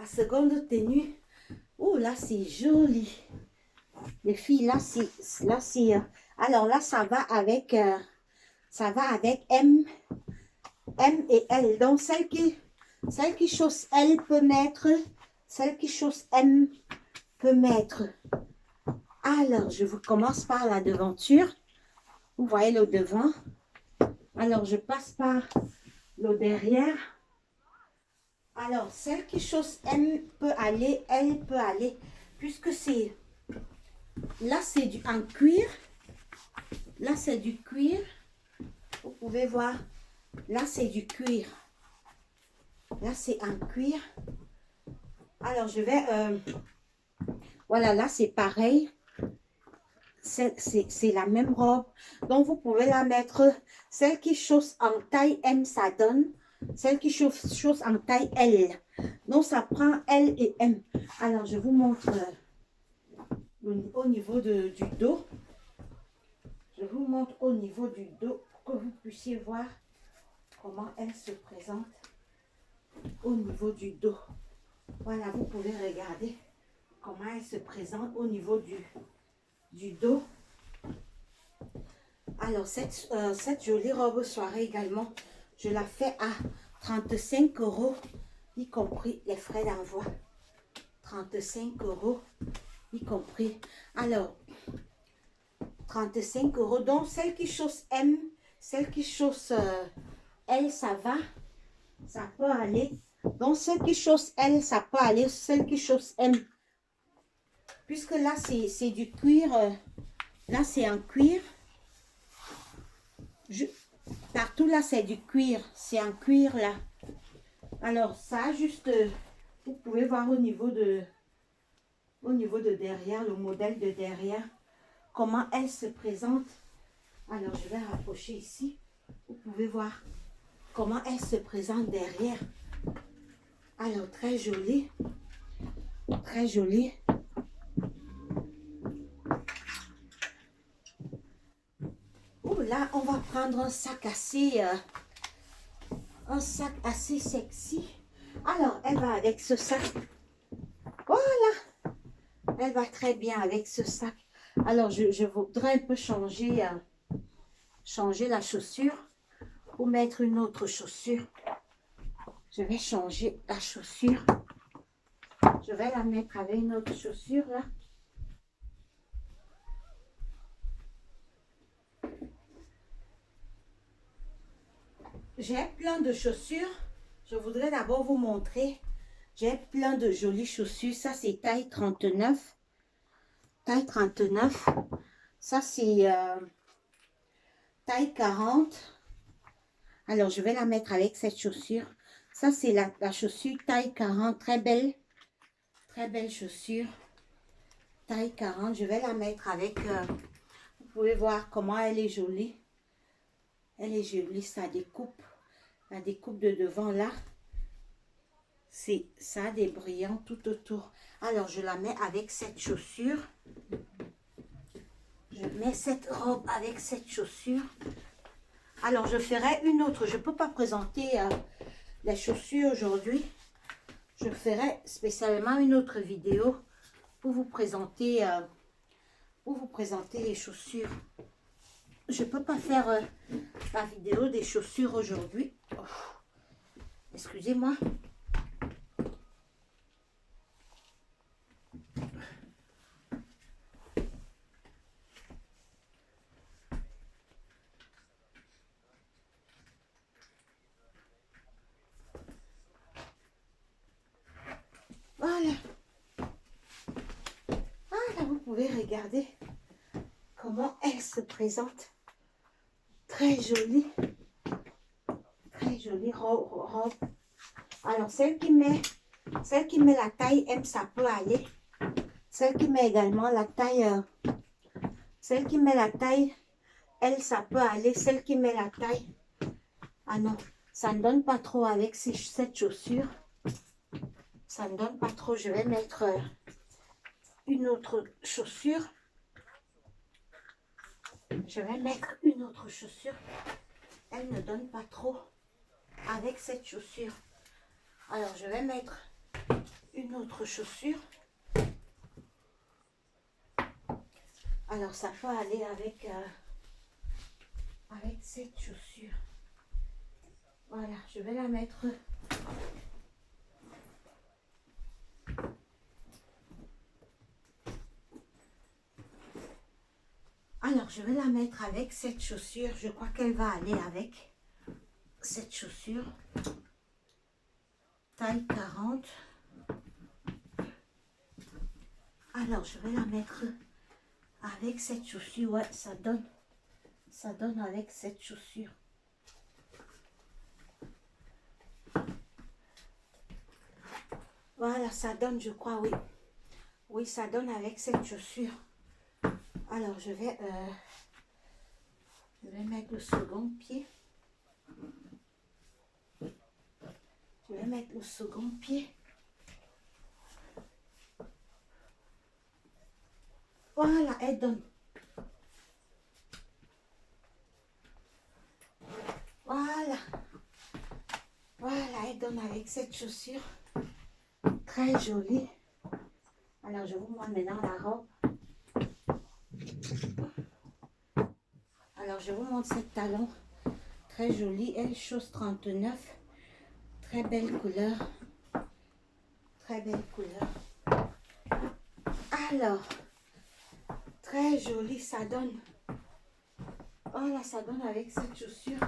seconde tenue. Oh, là, c'est joli. Les filles, là, c'est... alors là, ça va avec M et L. Donc, celle qui chausse L peut mettre, celle qui chausse M peut mettre. Alors, je vous commence par la devanture. Vous voyez le devant. Alors, je passe par le derrière. Alors, celle qui chausse M peut aller, L peut aller, puisque c'est... Là, c'est en cuir. Là, c'est du cuir. Vous pouvez voir. Là, c'est du cuir. Là, c'est en cuir. Alors, je vais... voilà, là, c'est pareil. C'est la même robe. Donc, vous pouvez la mettre... Celle qui chausse en taille M, ça donne. Celle qui chausse en taille L. Donc, ça prend L et M. Alors, je vous montre au niveau du dos. Je vous montre au niveau du dos pour que vous puissiez voir comment elle se présente au niveau du dos. Voilà, vous pouvez regarder comment elle se présente au niveau du dos. Alors, cette jolie robe soirée également, je la fais à 35 €, y compris les frais d'envoi. 35 €, y compris. Alors, 35 €. Donc, celle qui chausse M, celle qui chausse L, ça va. Ça peut aller. Donc, celle qui chausse L, ça peut aller. Celle qui chausse M. Puisque là, c'est du cuir. Là, c'est en cuir. Partout là, c'est du cuir. C'est en cuir là. Alors ça, juste, vous pouvez voir au niveau de derrière, le modèle de derrière, comment elle se présente. Alors je vais rapprocher ici. Vous pouvez voir comment elle se présente derrière. Alors très jolie. Très jolie. Oh là, on va prendre un sac assez sexy. Alors, elle va avec ce sac. Voilà. Elle va très bien avec ce sac. Alors, je voudrais un peu changer, changer la chaussure pour mettre une autre chaussure. Je vais changer la chaussure. Je vais la mettre avec une autre chaussure là. J'ai plein de chaussures. Je voudrais d'abord vous montrer. J'ai plein de jolies chaussures. Ça, c'est taille 39. Taille 39. Ça, c'est taille 40. Alors, je vais la mettre avec cette chaussure. Ça, c'est la chaussure taille 40. Très belle. Très belle chaussure. Taille 40. Je vais la mettre avec... vous pouvez voir comment elle est jolie. Elle est jolie. Ça découpe. La découpe de devant là. Ça a des brillants tout autour. Alors, je la mets avec cette chaussure. Je mets cette robe avec cette chaussure. Alors, je ferai une autre. Je ne peux pas présenter les chaussures aujourd'hui. Je ferai spécialement une autre vidéo pour vous présenter les chaussures. Je ne peux pas faire la vidéo des chaussures aujourd'hui. Oh, excusez-moi. Voilà. Voilà, vous pouvez regarder comment elle se présente. Très jolie. Très jolie robe. Alors, celle qui met la taille M, ça peut aller. Celle qui met également la taille... celle qui met la taille L, ça peut aller. Celle qui met la taille... Ah non, ça ne donne pas trop avec cette chaussure. Ça ne donne pas trop. Je vais mettre une autre chaussure. Je vais mettre une autre chaussure. Elle ne donne pas trop avec cette chaussure. Alors, je vais mettre une autre chaussure. Alors, ça peut aller avec cette chaussure. Voilà, je vais la mettre. Alors, je vais la mettre avec cette chaussure. Je crois qu'elle va aller avec cette chaussure. Taille 40. Alors, je vais la mettre avec cette chaussure. Ouais, ça donne avec cette chaussure. Voilà, ça donne, je crois, oui. Oui, ça donne avec cette chaussure. Alors, je vais mettre le second pied. Je vais mettre le second pied. Voilà, elle donne. Voilà. Voilà, elle donne avec cette chaussure. Très jolie. Alors, je vous montre maintenant la robe. Alors, je vous montre cette talon. Très jolie. Elle, chose 39. Très belle couleur. Très belle couleur. Alors, très jolie, ça donne. Oh là, ça donne avec cette chaussure.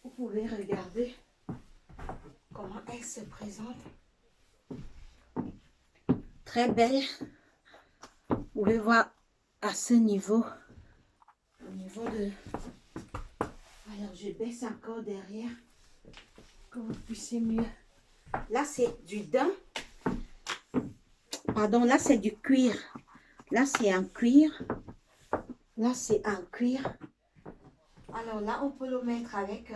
Vous pouvez regarder comment elle se présente. Très belle. Vous pouvez voir à ce niveau. Au niveau de... Alors, je baisse encore derrière. que vous puissiez mieux. Là, c'est du daim. Pardon, là, c'est du cuir. Là, c'est en cuir. Là, c'est en cuir. Alors là, on peut le mettre avec...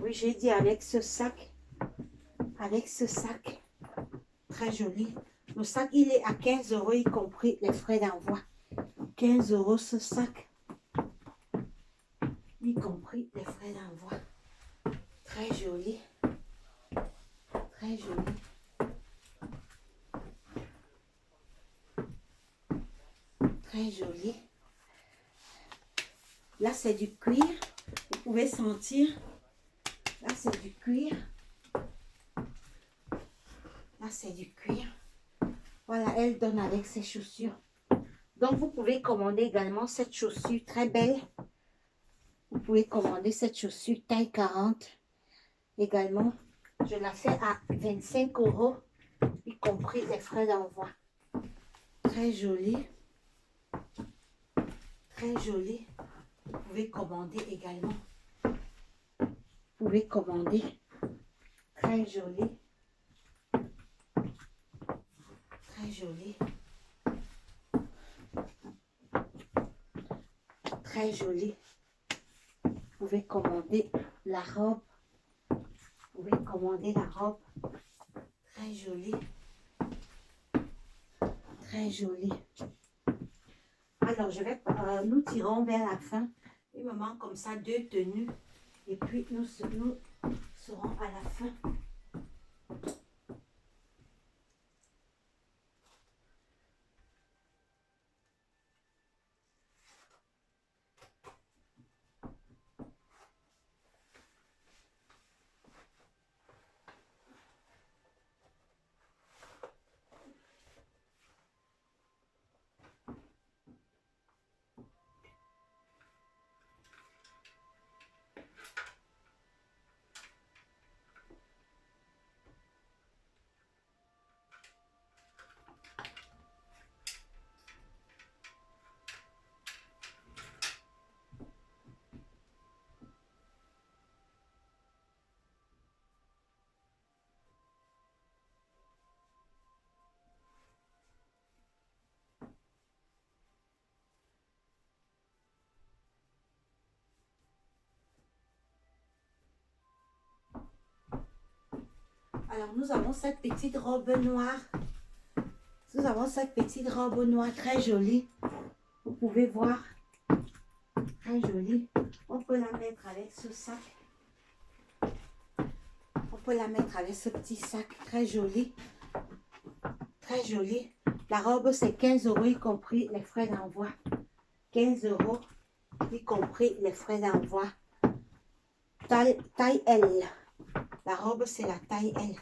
oui, j'ai dit avec ce sac. Avec ce sac. Très joli. Le sac, il est à 15 €, y compris les frais d'envoi. 15 € ce sac. Y compris les frais d'envoi. Très joli. Très joli. Très joli. Là, c'est du cuir. Vous pouvez sentir. Là, c'est du cuir. Là, c'est du cuir. Voilà, elle donne avec ses chaussures. Donc, vous pouvez commander également cette chaussure très belle. Vous pouvez commander cette chaussure taille 40. Également, je la fais à 25 €, y compris les frais d'envoi. Très jolie. Très jolie. Vous pouvez commander également. Vous pouvez commander. Très jolie. Très jolie. Très jolie. Vous pouvez commander la robe. Vous pouvez commander la robe. Très jolie. Très jolie. Alors, nous tirons vers la fin. Il me manque comme ça 2 tenues. Et puis, nous serons à la fin. Alors, nous avons cette petite robe noire. Nous avons cette petite robe noire très jolie. Vous pouvez voir. Très jolie. On peut la mettre avec ce sac. On peut la mettre avec ce petit sac. Très joli. Très joli. La robe, c'est 15 €, y compris les frais d'envoi. 15 €, y compris les frais d'envoi. Taille L. La robe, c'est la taille L.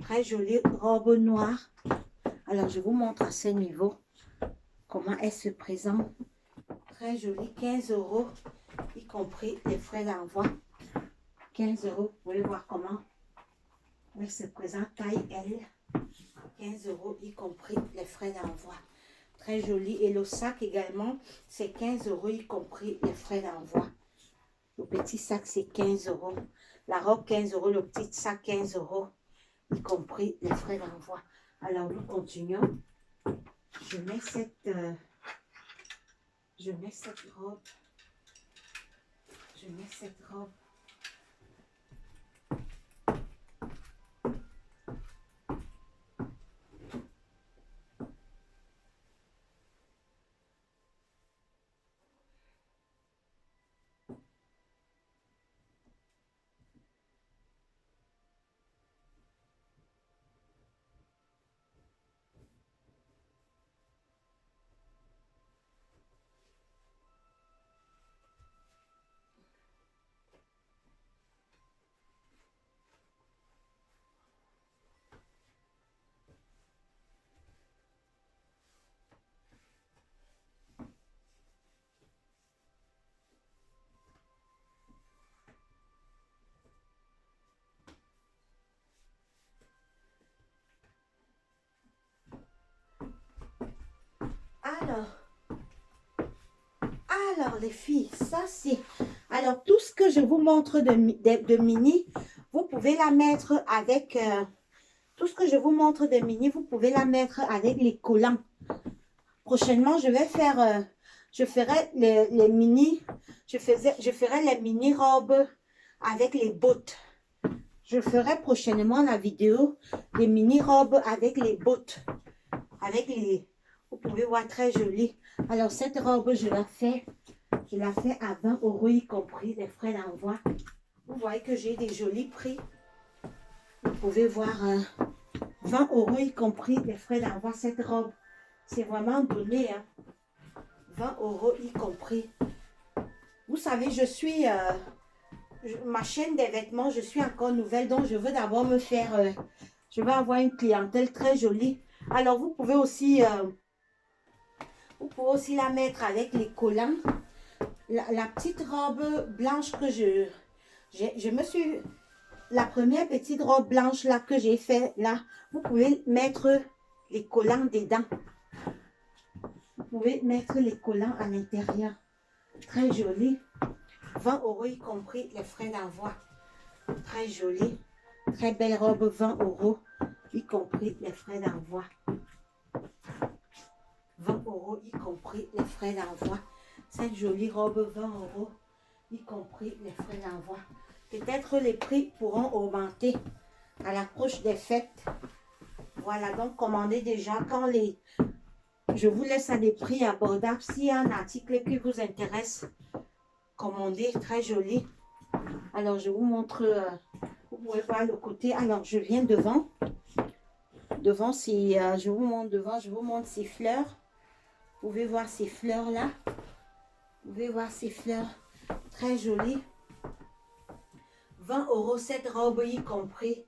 Très jolie robe noire. Alors, je vous montre à ce niveau comment elle se présente. Très jolie, 15 €, y compris les frais d'envoi. 15 €, vous pouvez voir comment elle se présente, taille L. 15 €, y compris les frais d'envoi. Très joli. Et le sac également, c'est 15 €, y compris les frais d'envoi. Le petit sac, c'est 15 €. La robe, 15 €. Le petit sac, 15 €, y compris les frais d'envoi. Alors, nous continuons. Je mets cette robe. Je mets cette robe. Alors les filles, ça c'est... Alors tout ce que je vous montre de mini, Vous pouvez la mettre avec tout ce que je vous montre des mini, vous pouvez la mettre avec les collants. Prochainement, je vais faire, je ferai les mini, je ferai les mini robes avec les bottes. Je ferai prochainement la vidéo des mini robes avec les bottes. Avec les, vous pouvez voir, très jolie. Alors, cette robe, je la fais à 20 € y compris les frais d'envoi. Vous voyez que j'ai des jolis prix. Vous pouvez voir 20 € y compris les frais d'envoi. Cette robe, c'est vraiment donné. Hein. 20 € y compris. Vous savez, je suis... ma chaîne des vêtements, je suis encore nouvelle. Donc, je veux d'abord me faire... je vais avoir une clientèle très jolie. Alors, vous pouvez aussi la mettre avec les collants. La petite robe blanche que je me suis... La première petite robe blanche là que j'ai fait là, vous pouvez mettre les collants dedans. Vous pouvez mettre les collants à l'intérieur. Très joli. 20 € y compris les frais d'envoi. Très joli. Très belle robe, 20 € y compris les frais d'envoi. 20 € y compris les frais d'envoi. Cette jolie robe, 20 € y compris les frais d'envoi. Peut-être les prix pourront augmenter à l'approche des fêtes. Voilà, donc commandez déjà quand les... Je vous laisse à des prix abordables. S'il y a un article qui vous intéresse, commandez, très joli. Alors, je vous montre, vous pouvez voir le côté. Alors, je viens devant. Devant, si je vous montre devant, je vous montre ces fleurs. Vous pouvez voir ces fleurs-là. Vous pouvez voir ces fleurs très jolies. 20 € cette robe y compris.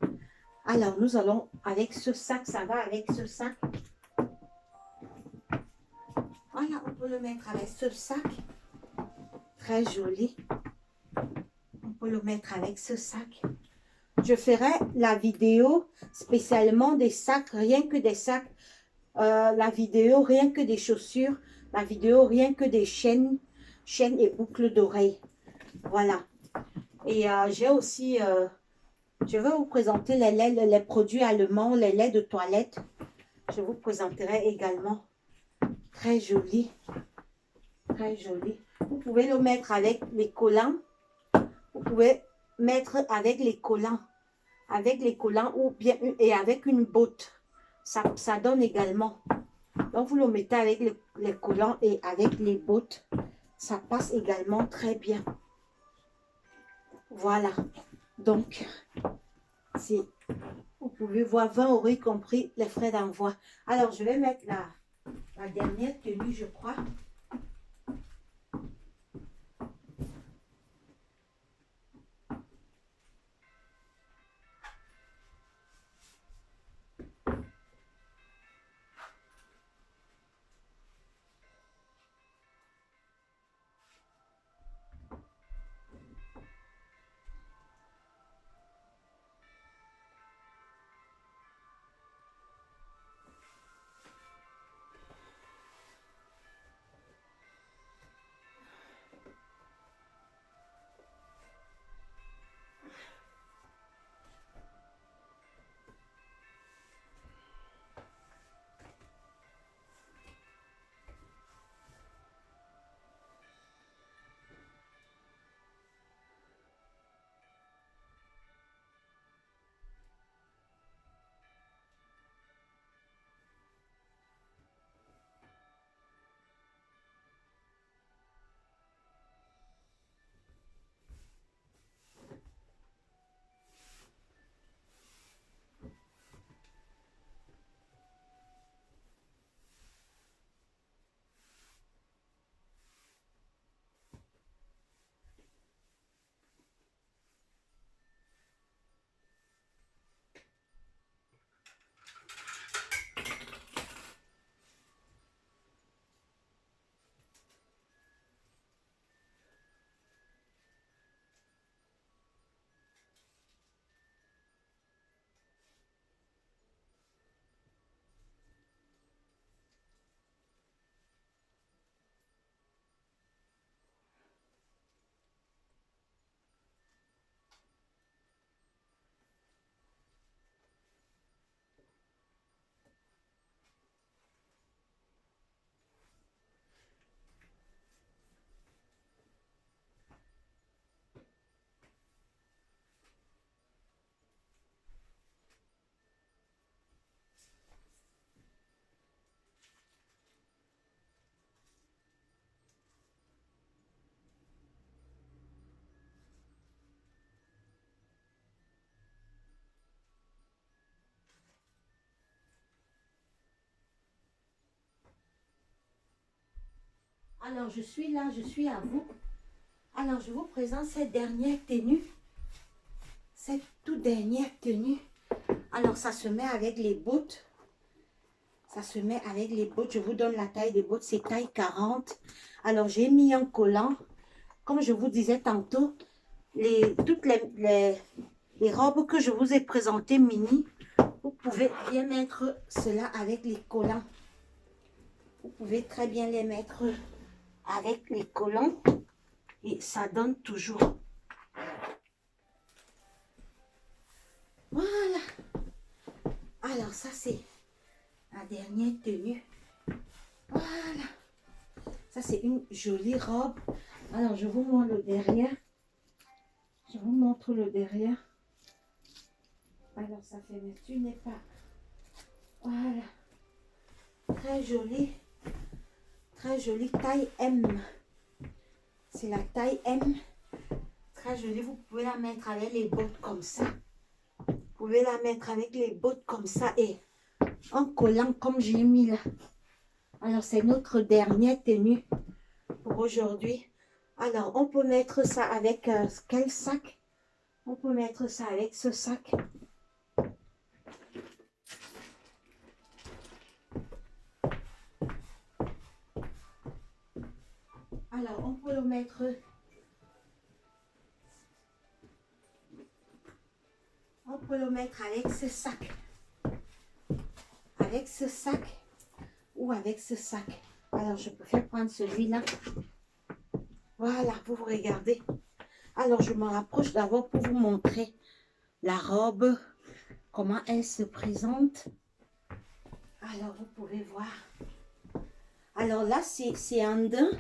Alors, nous allons avec ce sac, ça va avec ce sac. Voilà, on peut le mettre avec ce sac. Très joli. On peut le mettre avec ce sac. Je ferai la vidéo spécialement des sacs, rien que des sacs. La vidéo, rien que des chaussures. La vidéo, rien que des chaînes et boucles d'oreilles. Voilà. Et j'ai aussi... je vais vous présenter les produits allemands, les laits de toilette. Je vous présenterai également. Très joli. Très joli. Vous pouvez le mettre avec les collants. Vous pouvez mettre avec les collants. Avec les collants ou bien et avec une botte. Ça donne également. Donc vous le mettez avec les collants et avec les bottes. Ça passe également très bien. Voilà. Donc, vous pouvez voir 20 € y compris les frais d'envoi. Alors, je vais mettre la dernière tenue, je crois. Alors, je suis là, je suis à vous. Alors, je vous présente cette dernière tenue. Cette toute dernière tenue. Alors, ça se met avec les bottes. Ça se met avec les bottes. Je vous donne la taille des bottes. C'est taille 40. Alors, j'ai mis un collant. Comme je vous disais tantôt, toutes les robes que je vous ai présentées mini, vous pouvez bien mettre cela avec les collants. Vous pouvez très bien les mettre avec les collants. Et ça donne toujours. Voilà. Alors, ça, c'est la dernière tenue. Voilà. Ça, c'est une jolie robe. Alors, je vous montre le derrière. Je vous montre le derrière. Alors, ça fait, mais tu n'es pas. Voilà. Très jolie. Très jolie. Taille M. C'est la taille M. Très jolie. Vous pouvez la mettre avec les bottes comme ça. Vous pouvez la mettre avec les bottes comme ça et en collant comme j'ai mis là. Alors, c'est notre dernière tenue pour aujourd'hui. Alors, on peut mettre ça avec quel sac? On peut mettre ça avec ce sac. Alors, on peut le mettre... On peut le mettre avec ce sac. Avec ce sac ou avec ce sac. Alors, je préfère prendre celui-là. Voilà, vous regardez. Alors, je me rapproche d'abord pour vous montrer la robe, comment elle se présente. Alors, vous pouvez voir. Alors là, c'est un daim.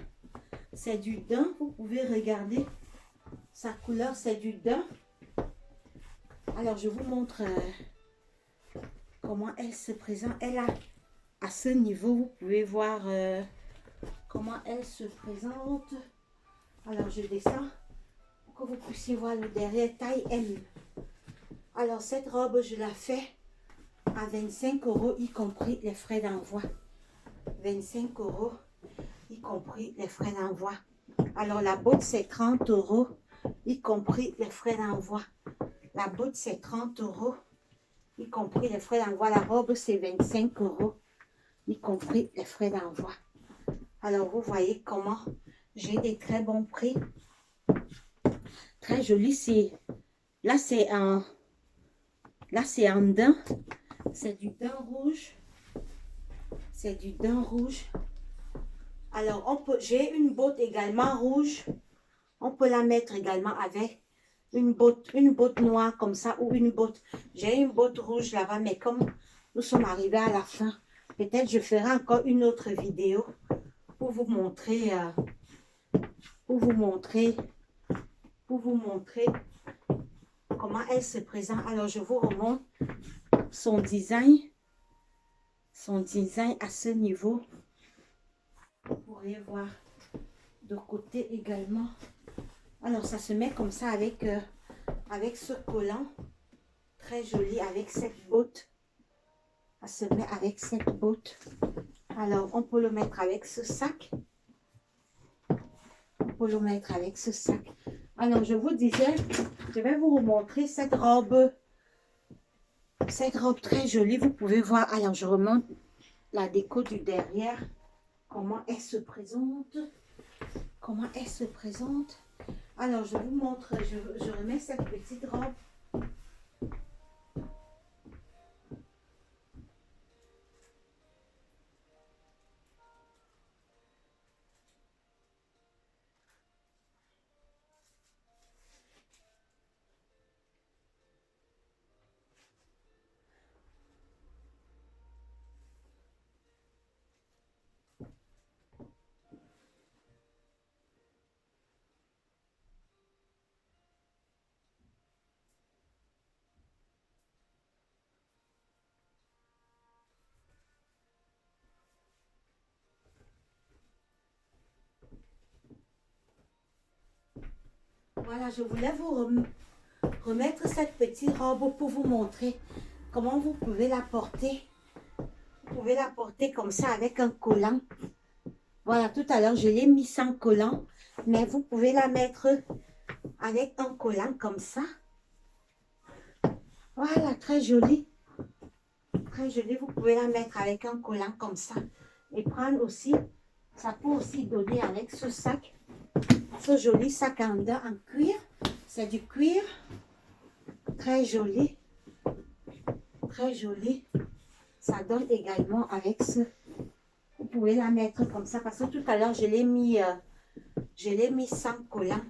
C'est du daim. Vous pouvez regarder. Sa couleur, c'est du daim. Alors, je vous montre comment elle se présente. Elle a, à ce niveau, vous pouvez voir comment elle se présente. Alors, je descends pour que vous puissiez voir le derrière, taille M. Alors, cette robe, je la fais à 25 €, y compris les frais d'envoi. 25 €, y compris les frais d'envoi. Alors, la botte, c'est 30 €, y compris les frais d'envoi. La botte, c'est 30 €, y compris les frais d'envoi. La robe, c'est 25 €, y compris les frais d'envoi. Alors, vous voyez comment j'ai des très bons prix. Très joli. Là, c'est un daim. C'est du daim rouge. C'est du daim rouge. Alors, j'ai une botte également rouge. On peut la mettre également avec une botte noire comme ça ou une botte. J'ai une botte rouge là-bas, mais comme nous sommes arrivés à la fin, peut-être je ferai encore une autre vidéo pour vous montrer, comment elle se présente. Alors, je vous remonte son design à ce niveau. Vous pourrez voir de côté également. Alors, ça se met comme ça avec ce collant. Très joli avec cette botte. Ça se met avec cette botte. Alors, on peut le mettre avec ce sac. On peut le mettre avec ce sac. Alors, je vous disais, je vais vous remontrer cette robe. Cette robe très jolie. Vous pouvez voir. Alors, je remonte la déco du derrière. Comment elle se présente. Comment elle se présente. Alors, je vous montre, je remets cette petite robe. Voilà, je voulais vous remettre cette petite robe pour vous montrer comment vous pouvez la porter. Vous pouvez la porter comme ça avec un collant. Voilà, tout à l'heure, je l'ai mis sans collant, mais vous pouvez la mettre avec un collant comme ça. Voilà, très jolie. Très jolie, vous pouvez la mettre avec un collant comme ça. Et prendre aussi, ça peut aussi donner avec ce sac, ce joli sac en cuir. C'est du cuir. Très joli. Très joli. Ça donne également avec ce... Vous pouvez la mettre comme ça parce que tout à l'heure, je l'ai mis sans collant.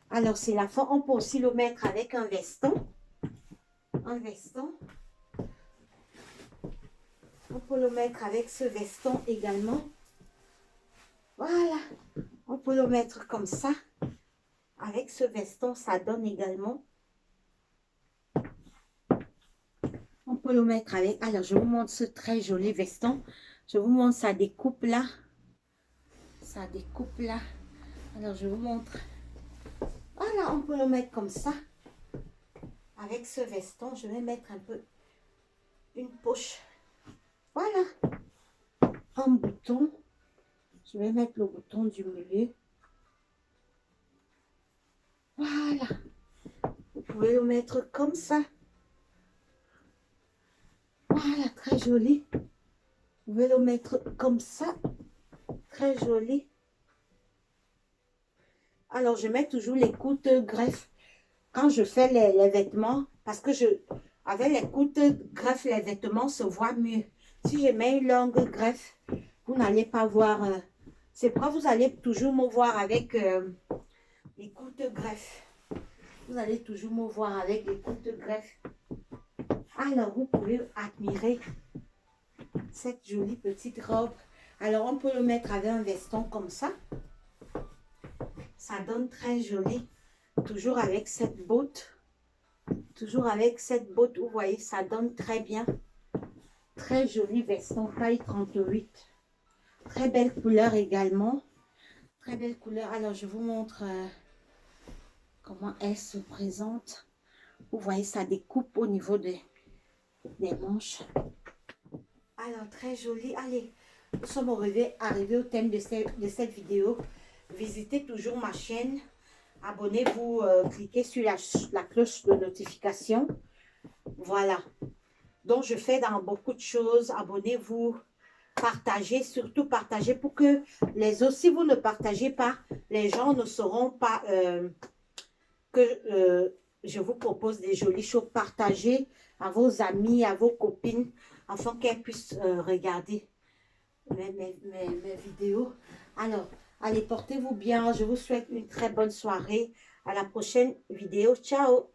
Alors c'est la fin. On peut aussi le mettre avec un veston. Un veston. On peut le mettre avec ce veston également. Voilà. On peut le mettre comme ça. Avec ce veston, ça donne également. On peut le mettre avec... Alors, je vous montre ce très joli veston. Je vous montre sa découpe là. Sa découpe là. Alors, je vous montre. Voilà, on peut le mettre comme ça. Avec ce veston, je vais mettre un peu une poche. Voilà. Un bouton. Je vais mettre le bouton du milieu. Voilà. Vous pouvez le mettre comme ça. Voilà, très joli. Vous pouvez le mettre comme ça. Très joli. Alors, je mets toujours les coudes greffe quand je fais les vêtements. Parce que avec les coudes greffe, les vêtements se voient mieux. Si je mets une longue greffe, vous n'allez pas voir. C'est pourquoi vous allez toujours me voir avec les coudes greffe. Vous allez toujours me voir avec les coudes greffe. Alors, vous pouvez admirer cette jolie petite robe. Alors, on peut le mettre avec un veston comme ça. Ça donne très joli. Toujours avec cette botte. Toujours avec cette botte, vous voyez, ça donne très bien. Très joli veston, taille 38. Très belle couleur également. Très belle couleur. Alors, je vous montre comment elle se présente. Vous voyez, ça découpe au niveau des manches. Alors, très joli. Allez, nous sommes arrivés au thème de cette vidéo. Visitez toujours ma chaîne. Abonnez-vous, cliquez sur la cloche de notification. Voilà. Donc, je fais dans beaucoup de choses. Abonnez-vous, partagez, surtout partagez pour que les autres, si vous ne partagez pas, les gens ne sauront pas que je vous propose des jolies choses. Partagez à vos amis, à vos copines, afin qu'elles puissent regarder mes vidéos. Alors, allez, portez-vous bien. Je vous souhaite une très bonne soirée. À la prochaine vidéo. Ciao!